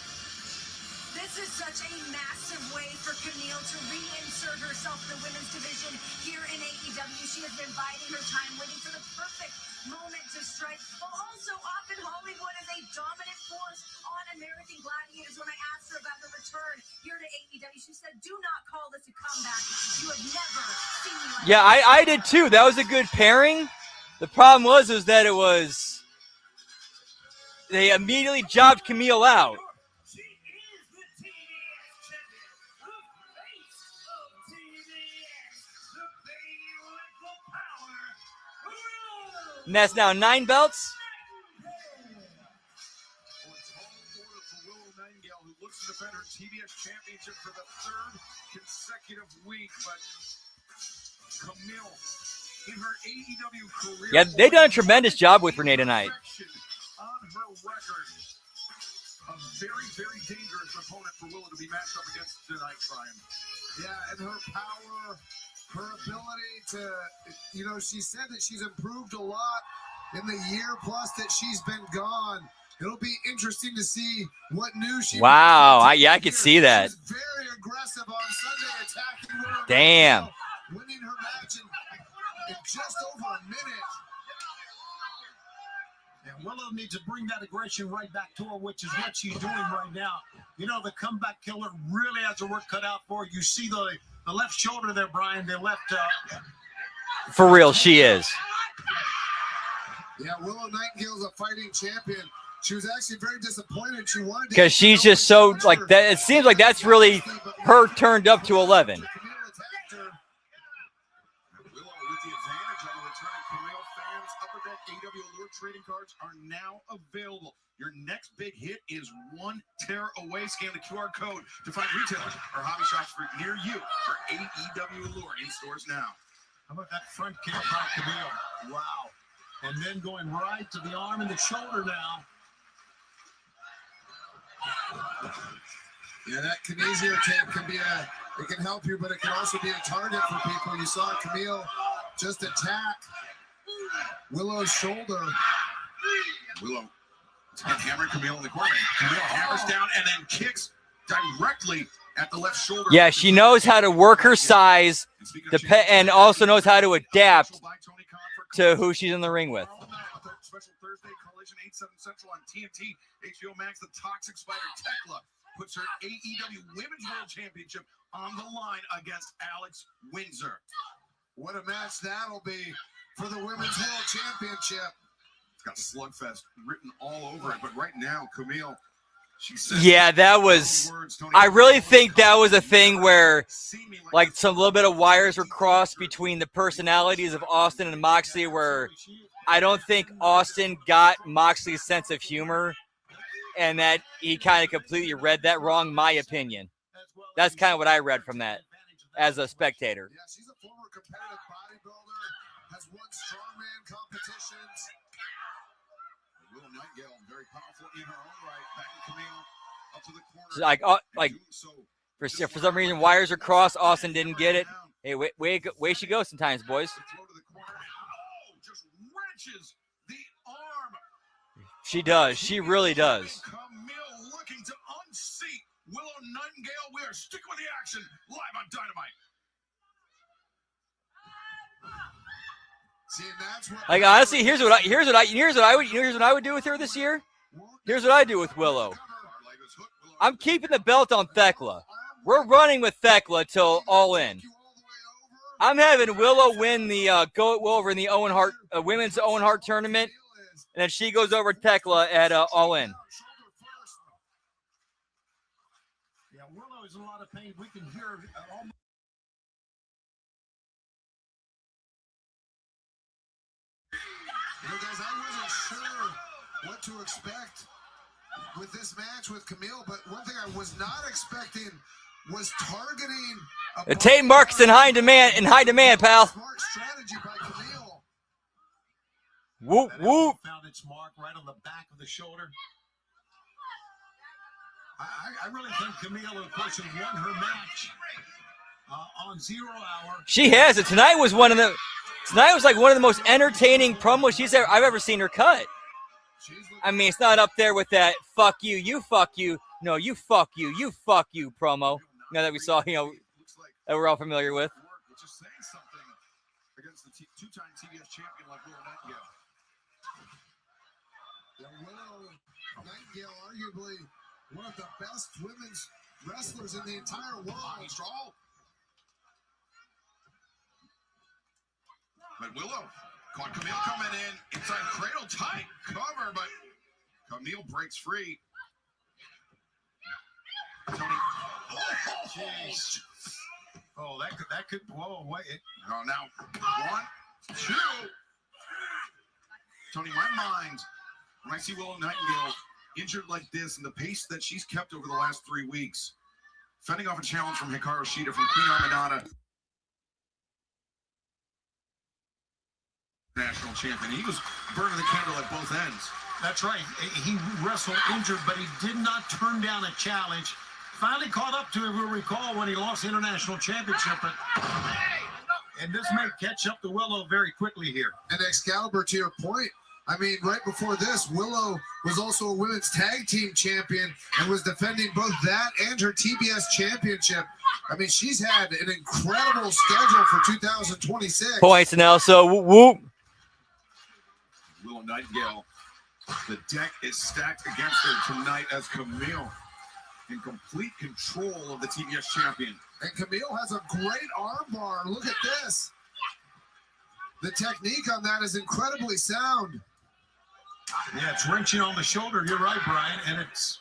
C: This is such a massive way for Camille to reinsert herself in the women's division here in AEW. She has been biding her time, waiting for the perfect moment to strike. While also often Hollywood is a dominant force on American Gladiators. When I asked her about her return here to AEW, she said, "Do not call this a comeback. You have never seen me like
A: Yeah, I did too. That was a good pairing. The problem was that it was they immediately jobbed Camille out.
F: She is the TBS champion, the face of TBS, the baby with the power.
A: And that's now 9 belts.
F: Well, it's all in order for Willow Nightingale, who looks to defend her TBS championship for the 3rd consecutive week. But Camille, in her AEW career,
A: Yeah, they done a tremendous job with Renee tonight.
F: on her record, a very, very dangerous opponent for Willow to be matched up against tonight, Brian.
H: Yeah, and her power, her ability to, she said that she's improved a lot in the year plus that she's been gone. It'll be interesting to see what new she.
A: Wow, I could see that.
H: She was very aggressive on Sunday, attacking Willow.
A: Damn.
H: Winning her match in just over a minute.
I: And Willow needs to bring that aggression right back to her, which is what she's doing right now. You know, the comeback killer really has her work cut out for her. You see the left shoulder there, Brian. The left.
A: For real, she is.
H: Yeah, Willow Nightingale's a fighting champion. She was actually very disappointed. She wanted to,
A: Because she's just so like that. It seems like that's really her turned up to 11.
F: Willow with the advantage on the returning Camille fans. Upper Deck AEW Allure trading cards are now available. Your next big hit is 1 tear away. Scan the QR code to find retailers or hobby shops near you for AEW Allure in stores now.
I: How about that front kick by Camille? Wow. And then going right to the arm and the shoulder now.
H: Yeah, that kinesio tape can be it can help you, but it can also be a target for people. You saw Camille just attack Willow's shoulder.
F: Willow hammering Camille in the corner. Camille hammers down and then kicks directly at the left shoulder.
A: Yeah, she knows how to work her size, and also knows how to adapt to who she's in the ring with.
F: Special Thursday collision 8/7 Central on TNT. HBO Max, the Toxic Spider Tekla puts her AEW Women's World Championship on the line against Alex Windsor.
H: What a match that'll be for the Women's World Championship.
F: It's got Slugfest written all over it, but right now, Camille, she said,
A: Yeah, that was. I really think that was a thing where, like, some little bit of wires were crossed between the personalities of Austin and Moxley, where I don't think Austin got Moxley's sense of humor, and that he kind of completely read that wrong. My opinion. That's kind of what I read from that as a spectator.
H: Yeah, she's a former competitive bodybuilder, has won strongman competitions.
F: Willow Nightingale, very powerful in her own right, backing Camille up to the corner.
A: Like for some reason, wires are crossed. Austin didn't get it. Hey, way she goes sometimes, boys.
F: Just wrenches the arm.
A: She does. She really does.
F: Camille looking to unseat Willow Nightingale. We are sticking with the action live on Dynamite.
H: See, and that's what
A: Like, honestly, here's what I would do with her this year. Here's what I do with Willow. I'm keeping the belt on Thekla. We're running with Thekla till All In. I'm having Willow win the go over in the Owen Hart women's Owen Hart tournament, and then she goes over Thekla at All In.
I: Yeah, Willow is in a lot of pain. We can hear almost.
H: Guys, I wasn't sure what to expect with this match with Camille, but one thing I was not expecting was targeting
A: The Tate Mark's in high demand, pal.
H: Smart strategy by Camille.
A: Whoop whoop.
I: Found its mark right on the back of the shoulder. I really think Camille, of course, has won her match on 0 Hour.
A: She has it. Tonight was like one of the most entertaining promos I've ever seen her cut. I mean, it's not up there with that fuck you, you fuck you. No, you fuck you fuck you promo. Now that we saw, that we're all familiar with.
D: Which is saying something against the two-time TBS champion like Willow Nightingale.
H: Willow Nightingale, arguably one of the best women's wrestlers in the entire world.
D: Strong. But Willow caught Camille coming in inside cradle tight cover, but Camille breaks free. Tony.
I: Jeez. Oh, that could. Whoa, wait.
D: Oh, now 1, 2. Tony, my mind when I see Willow Nightingale injured like this and the pace that she's kept over the last 3 weeks, fending off a challenge from Hikaru Shida from Queen Armada, national champion. He was burning the candle at both ends.
I: That's right. He wrestled injured, but he did not turn down a challenge. Finally caught up to him, we'll recall, when he lost the international championship. And this may catch up to Willow very quickly here.
H: And Excalibur, to your point, I mean, right before this, Willow was also a women's tag team champion and was defending both that and her TBS championship. I mean, she's had an incredible schedule for 2026.
A: Points and also whoop.
D: Willow Nightingale, the deck is stacked against her tonight as Camille in complete control of the TBS champion.
H: And Camille has a great armbar. Look at this. The technique on that is incredibly sound.
I: Yeah, it's wrenching on the shoulder. You're right, Brian, and it's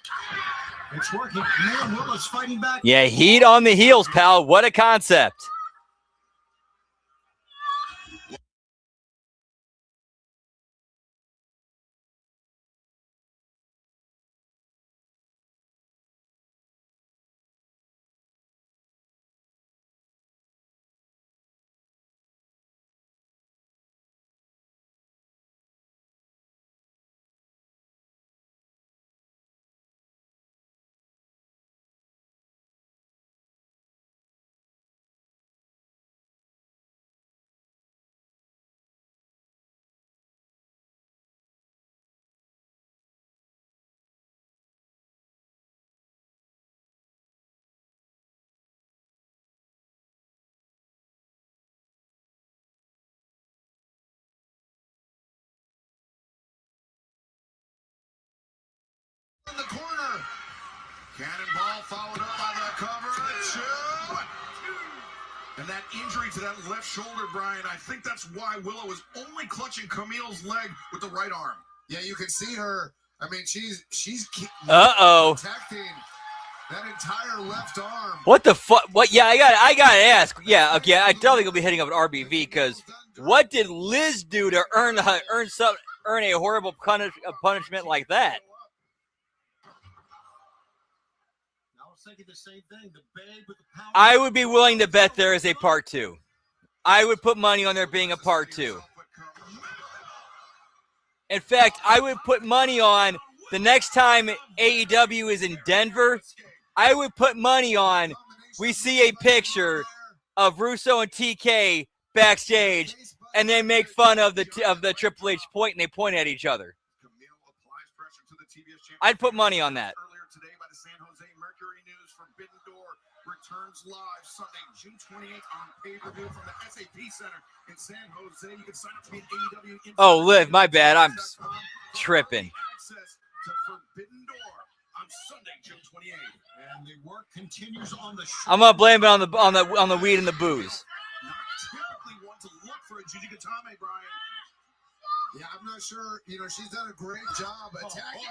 I: working. Man, Willow's fighting back.
A: Yeah, heat on the heels, pal. What a concept.
D: In the corner. Cannonball followed up by the cover. 2. And that injury to that left shoulder, Brian, I think that's why Willow is only clutching Camille's leg with the right arm.
H: Yeah, you can see her. I mean, she's
A: Uh-oh.
H: protecting that entire left arm.
A: What the fuck? What? Yeah, I gotta ask. Yeah, okay. I don't think he'll be hitting up an RBV because what did Liz do to earn a horrible punishment like that?
I: I was thinking the same thing. The babe with the power.
A: I would be willing to bet there is a part 2. I would put money on there being a part 2. In fact, I would put money on the next time AEW is in Denver. I would put money on we see a picture of Russo and TK backstage, and they make fun of the Triple H point, and they point at each other. I'd put money on that.
D: Earlier today by the San Jose Mercury News, Forbidden Door returns live Sunday, June 28th on pay-per-view from the SAP Center in San Jose. You can sign up to be an AEW.
A: Oh, Liv, my bad. I'm tripping.
D: Access to Forbidden Door on Sunday, June 28th.
I: And the work continues on the show.
A: I'm gonna blame it on the weed and the booze.
D: Not typically one to look for a Jujikatame, Brian.
H: Yeah, I'm not sure. You know, she's done a great job attacking.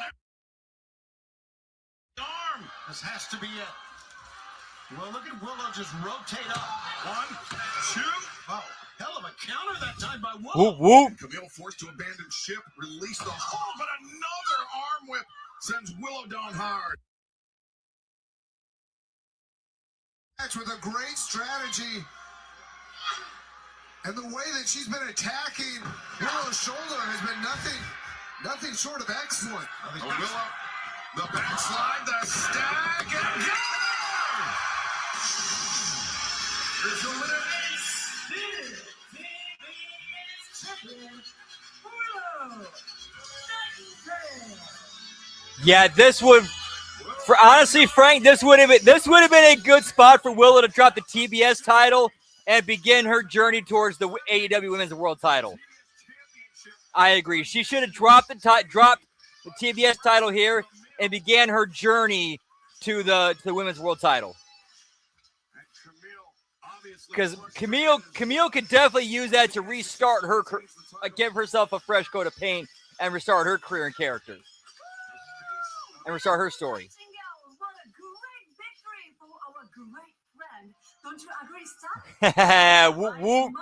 I: Arm. This has to be it. Well, look at Willow just rotate up.
D: 1, 2.
I: Oh, hell of a counter that time by
A: Whoop,
I: Willow.
A: whoop.
D: Camille forced to abandon ship, release the hold, but another arm whip sends Willow down hard.
H: Match with a great strategy. And the way that she's been attacking Willow's shoulder has been nothing short of excellent.
D: Willow The backslide, the stack, and got it! Here's your winner,
A: Yeah, this would, for honestly, Frank, this would have been a good spot for Willow to drop the TBS title and begin her journey towards the AEW Women's World Title. I agree. She should have dropped the TBS title here and began her journey to the Women's World Title. Because Camille could definitely use that to restart her, give herself a fresh coat of paint and restart her career and character. And restart her story.
C: What a great victory for our great friend. Don't you agree, Seth?
A: Whoop, whoop.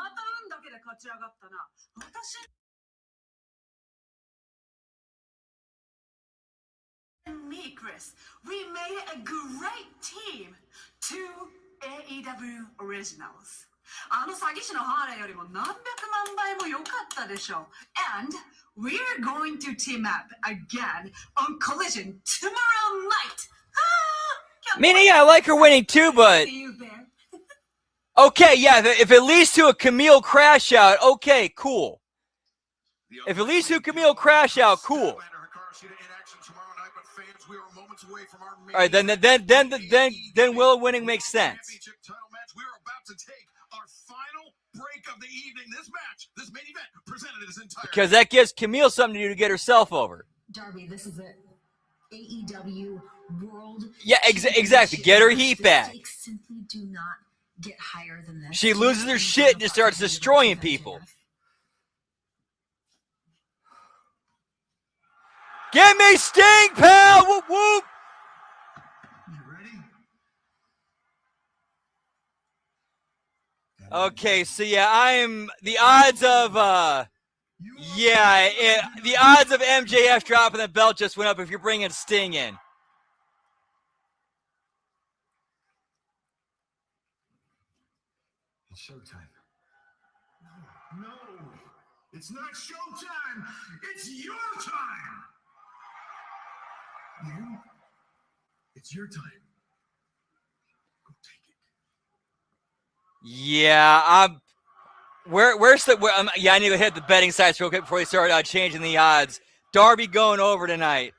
C: Me, Chris, we made a great team. 2 AEW Originals. あの詐欺師のハーレーよりも何百万倍も良かったでしょう。And we're going to team up again on Collision tomorrow night.
A: Meaning, I like her winning too, but okay, yeah. If it leads to a Camille crash out, okay, cool. If it leads to a Camille crash out, cool. All right, then Willow winning makes sense.
D: We're about to take our final break of the evening. This main event, presented in its entirety.
A: Because that gives Camille something to do to get herself over.
J: Darby, this is it. AEW World.
A: Yeah, exactly. Get her heat back.
J: Simply do not get higher than this.
A: She loses her shit and just starts destroying people. Give me Sting, pal! Whoop, whoop! Okay, so yeah, the odds of MJF dropping the belt just went up if you're bringing Sting in.
D: It's showtime. No, it's not showtime. It's your time. It's your time. Go take it.
A: Yeah, yeah, I need to hit the betting sites real quick before we start changing the odds. Darby going over tonight.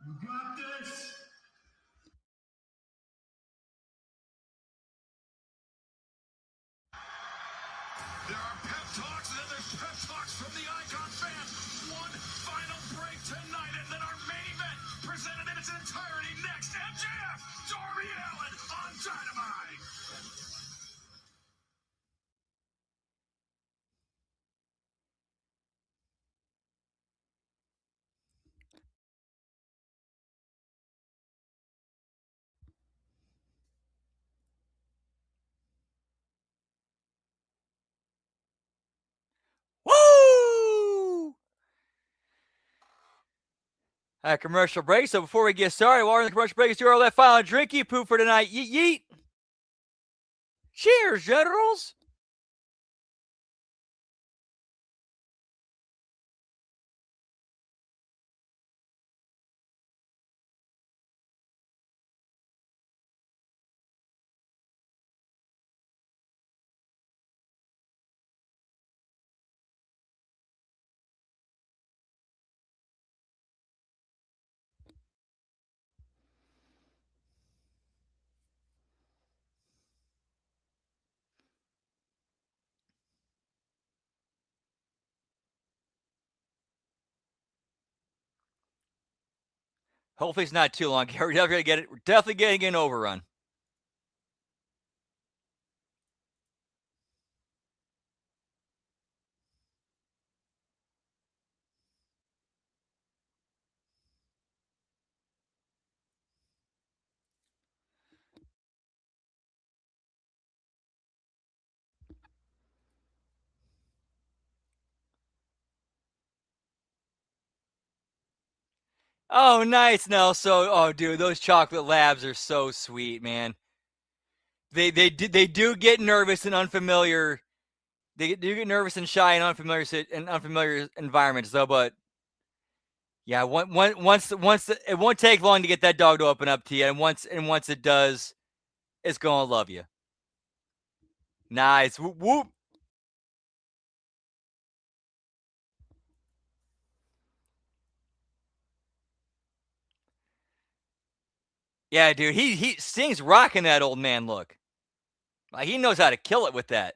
D: You got this. There are pep talks, and then there's pep talks from the Icon fans. One final break tonight, and then our main event presented in its entirety next. MJF, Darby Allin on Dynamite.
A: Woo! Commercial break. So before we get started, while we're in the commercial break, let's do our left final drinky poo for tonight. Yeet yeet. Cheers, generals. Hopefully it's not too long. We're definitely getting an overrun. Oh, nice, Nelson. Oh, dude, those chocolate labs are so sweet, man. They do get nervous in unfamiliar. They do get nervous and shy in unfamiliar environments, though. But Yeah, it won't take long to get that dog to open up to you, and once it does, it's gonna love you. Nice. Whoop, whoop. Yeah, dude. He Sting's rocking that old man look. Like he knows how to kill it with that.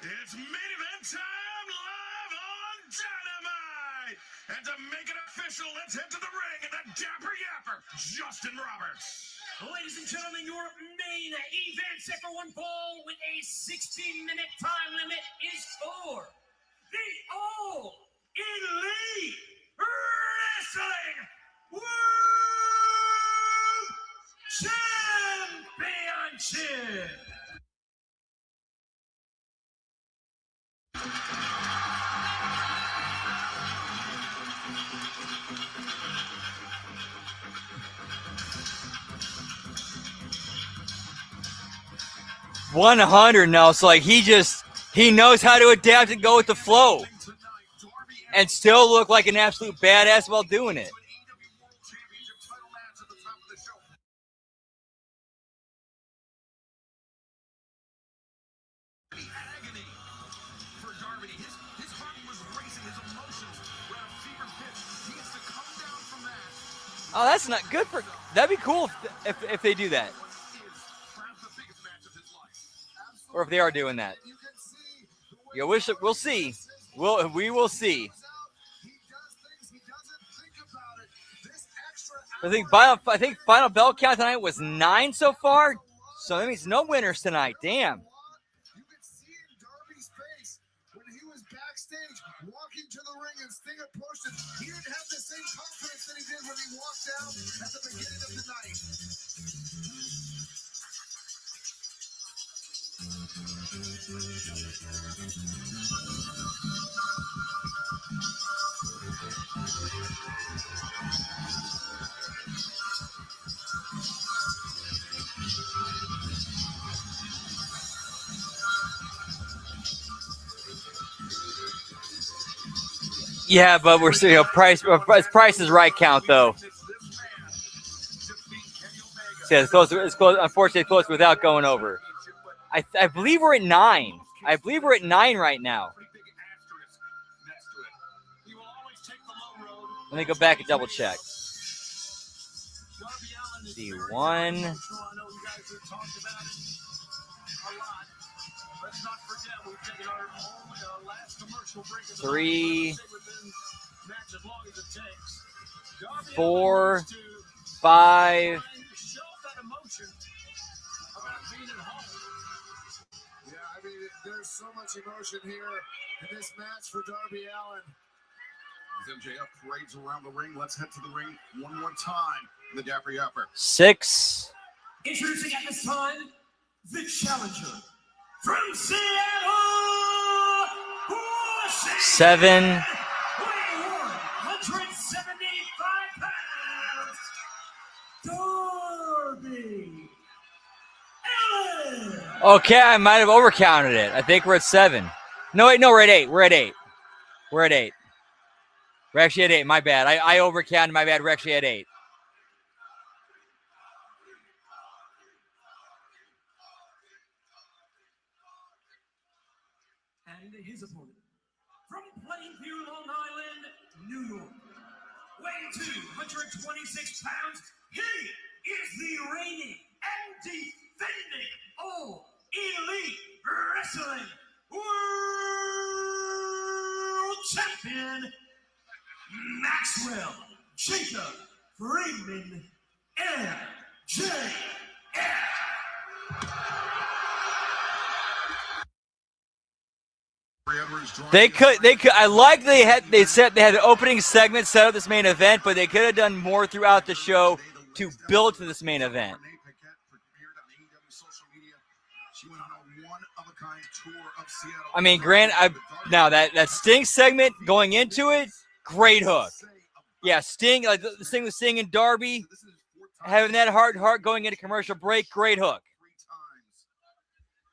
D: It's main event time live on Dynamite! And to make it official, let's head to the ring and the Dapper Yapper, Justin Roberts.
F: Ladies and gentlemen, your main event set for one fall with a 16-minute time limit is for the All Elite Wrestling World Championship.
A: $100 now. So like he knows how to adapt and go with the flow, and still look like an absolute badass while doing it. Oh, that's not good for. That'd be cool if they do that, or if they are doing that. Yeah, we'll see. We will see. I think final bell count tonight was 9 so far, so that means no winners tonight. Damn.
H: You could see in Darby's face when he was backstage walking to the ring and Sting approached him. He didn't have the same confidence that he did when he walked out at the beginning of the night.
A: Yeah, but we're still price is right count though. Yeah, it's close. Unfortunately, it's close without going over. I believe we're at 9. I believe we're at 9 right now. Let me go back and double check. See, 1. 3, 4, 5.
H: Yeah, I mean, there's so much emotion here in this match for Darby Allin.
D: As MJF parades around the ring, let's head to the ring one more time. The Dapper Yapper.
A: 6.
F: Introducing at this time, the challenger from Seattle,
A: 7.
F: 175 pounds, Darby Allin.
A: Okay, I might have overcounted it. I think we're at 7. No, wait, no, we're at 8. We're at 8. We're at 8. We're actually at 8. My bad. I overcounted. My bad. We're actually at 8.
F: And his opponent from Plainview, Long Island, New York, weighing 226 pounds, he is the reigning and defending All Elite Wrestling World Champion, Maxwell Jacob Freeman MJF.
A: They could. I like they had an opening segment set up this main event, but they could have done more throughout the show to build to this main event. I mean, now that Sting segment going into it, great hook. Yeah, Sting, like the thing with Sting and Darby, having that heart going into commercial break, great hook.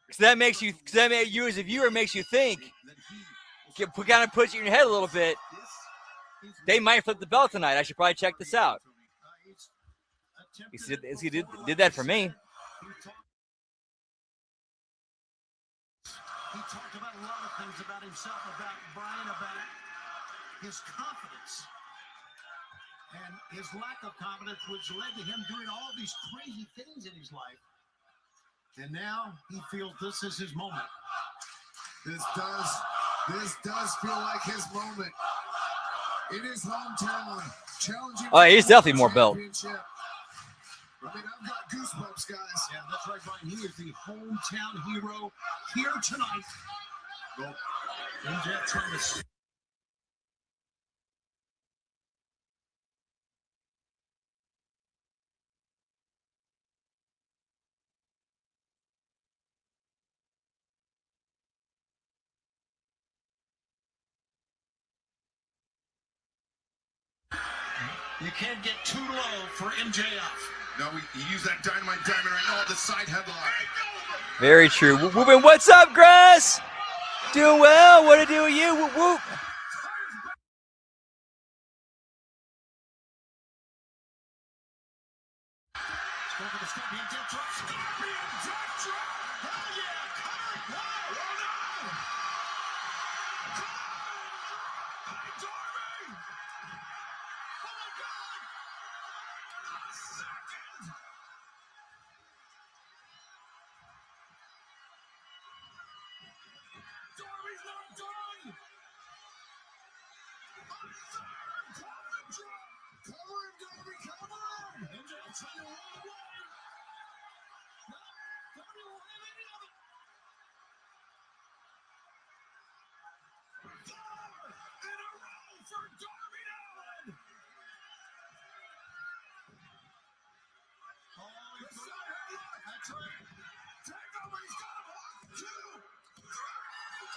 A: Because that makes you as a viewer, makes you think, kind of puts you in your head a little bit. They might flip the belt tonight. I should probably check this out. He did that for me.
I: He talked about a lot of things about himself, about Brian, about his confidence and his lack of confidence, which led to him doing all these crazy things in his life. And now he feels this is his moment.
H: This does feel like his moment. In his hometown, challenging.
A: Oh, he's definitely more built.
H: I mean, I've got goosebumps, guys.
I: Yeah, that's right, Brian. He is the hometown hero here tonight. Well, MJF trying to... You can't get too low for MJF.
D: No, he used that Dynamite Diamond right now, the side headlock.
A: Very true. Whoopin', what's up, Grass? Doing well. What to do with you? Whoop, whoop.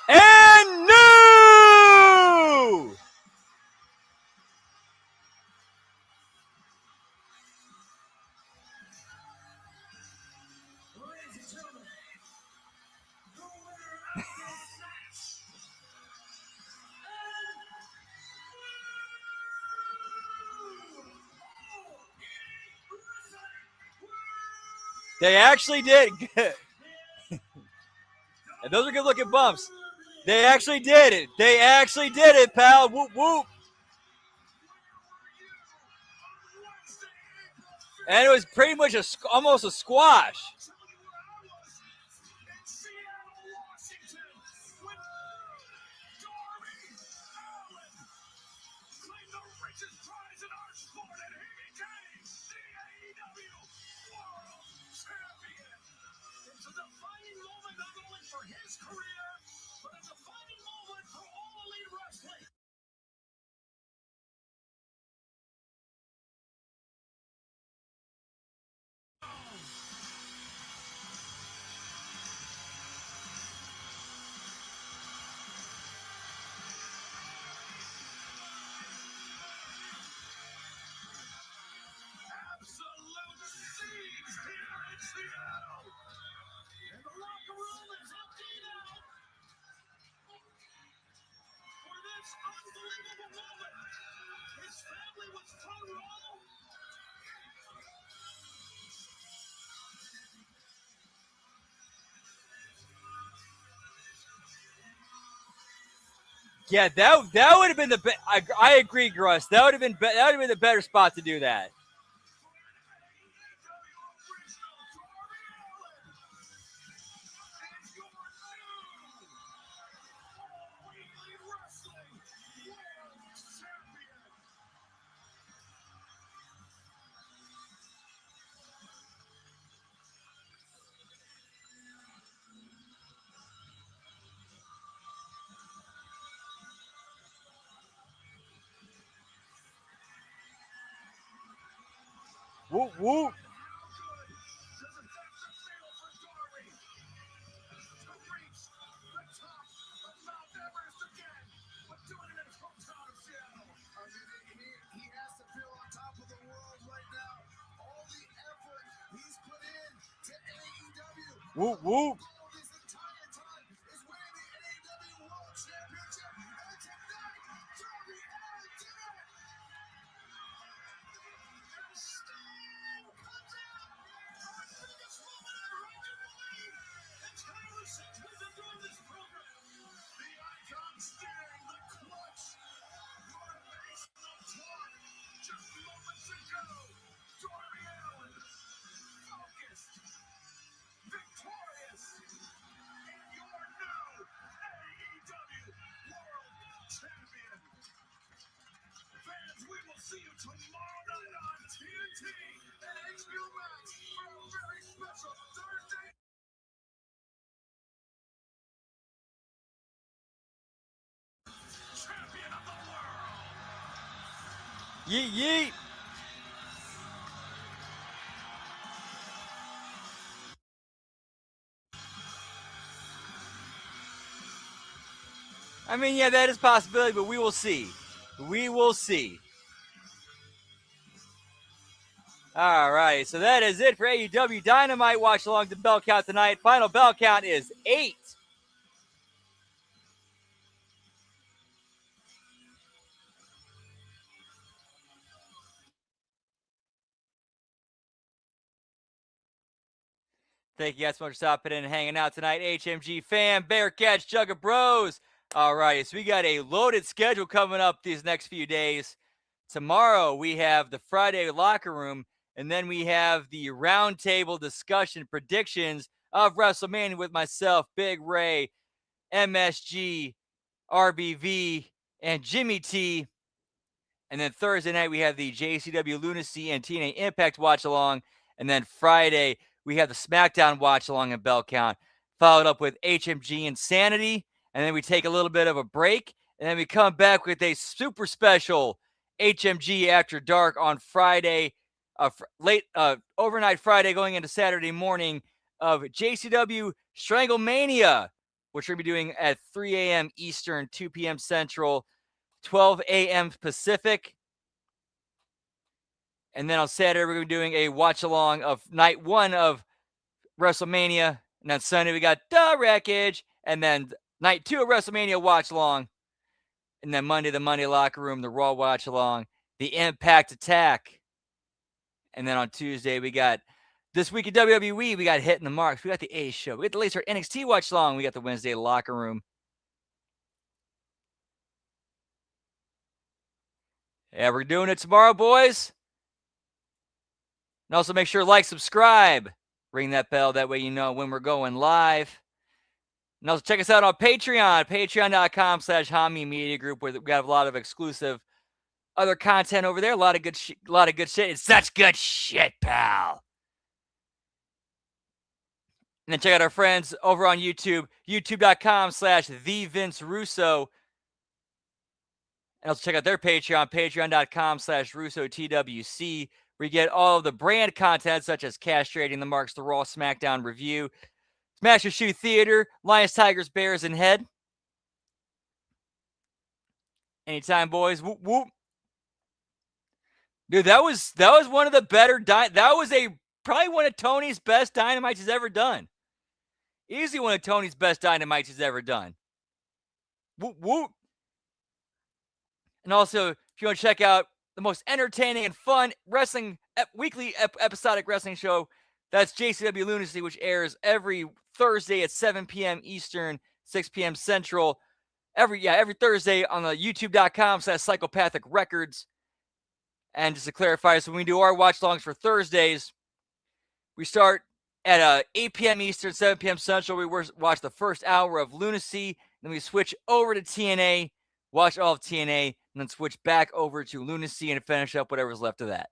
A: And new! They actually did. And those are good looking bumps. They actually did it. They actually did it, pal. Whoop, whoop. And it was pretty much almost a squash. Yeah, that would have been the best. I agree, Gruss. That would have been the better spot to do that. Whoop, whoop. Whoop, whoop.
F: See you tomorrow night on TNT and HBO Max for a very special Thursday. Champion of the world.
A: Yeet, yeet. I mean, yeah, that is a possibility, but we will see. We will see. All right, so that is it for AEW Dynamite. Watch along the bell count tonight. Final bell count is 8. Thank you guys so much for stopping in and hanging out tonight. HMG fam, Bearcats, Jug of Bros. All right, so we got a loaded schedule coming up these next few days. Tomorrow we have the Friday locker room, and then we have the roundtable discussion predictions of WrestleMania with myself, Big Ray, MSG, RBV, and Jimmy T. And then Thursday night we have the JCW Lunacy and TNA Impact watch along. And then Friday we have the SmackDown watch along and bell count, followed up with HMG Insanity. And then we take a little bit of a break. And then we come back with a super special HMG After Dark on Friday, overnight Friday going into Saturday morning of JCW Stranglemania, which we're going to be doing at 3 a.m. Eastern, 2 p.m. Central, 12 a.m. Pacific. And then on Saturday, we're going to be doing a watch along of night 1 of WrestleMania. And on Sunday, we got The Wreckage. And then night 2 of WrestleMania watch along. And then Monday, the Monday Locker Room, the Raw watch along, the Impact Attack. And then on Tuesday, we got this week in WWE, we got Hitting the Marks. We got the A Show. We got the later NXT watch along. We got the Wednesday Locker Room. Yeah, we're doing it tomorrow, boys. And also make sure to like, subscribe, ring that bell. That way you know when we're going live. And also check us out on Patreon, patreon.com/Hami Media Group, where we got a lot of exclusive other content over there. A lot of good shit. It's such good shit, pal. And then check out our friends over on YouTube, youtube.com/The Vince Russo. And also check out their Patreon, patreon.com/RussoTWC, where you get all of the brand content such as Castrating the Marks, the Raw SmackDown review, Smash Your Shoe Theater, Lions, Tigers, Bears, and Head. Anytime, boys. Whoop, whoop. Dude, that was one of the better. That was probably one of Tony's best Dynamites he's ever done. Easily one of Tony's best Dynamites he's ever done. Whoop, whoop. And also, if you want to check out the most entertaining and fun wrestling weekly episodic wrestling show, that's JCW Lunacy, which airs every Thursday at 7 p.m. Eastern, 6 p.m. Central. Every Thursday on the youtube.com/Psychopathic Records. And just to clarify, so when we do our watch-alongs for Thursdays, we start at 8 p.m. Eastern, 7 p.m. Central. We watch the first hour of Lunacy. Then we switch over to TNA, watch all of TNA, and then switch back over to Lunacy and finish up whatever's left of that.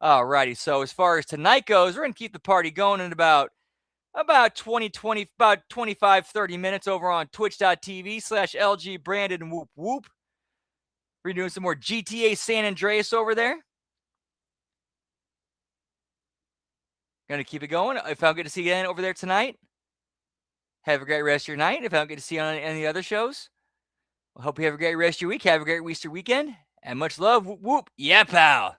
A: Alrighty, so as far as tonight goes, we're going to keep the party going in about 25, 30 minutes over on twitch.tv/LG Brandon Whoop Whoop. We're doing some more GTA San Andreas over there. Gonna keep it going. If I don't get to see you over there tonight, have a great rest of your night. If I don't get to see you on any other shows, I hope you have a great rest of your week. Have a great Easter weekend. And much love. Whoop, whoop. Yeah, pal.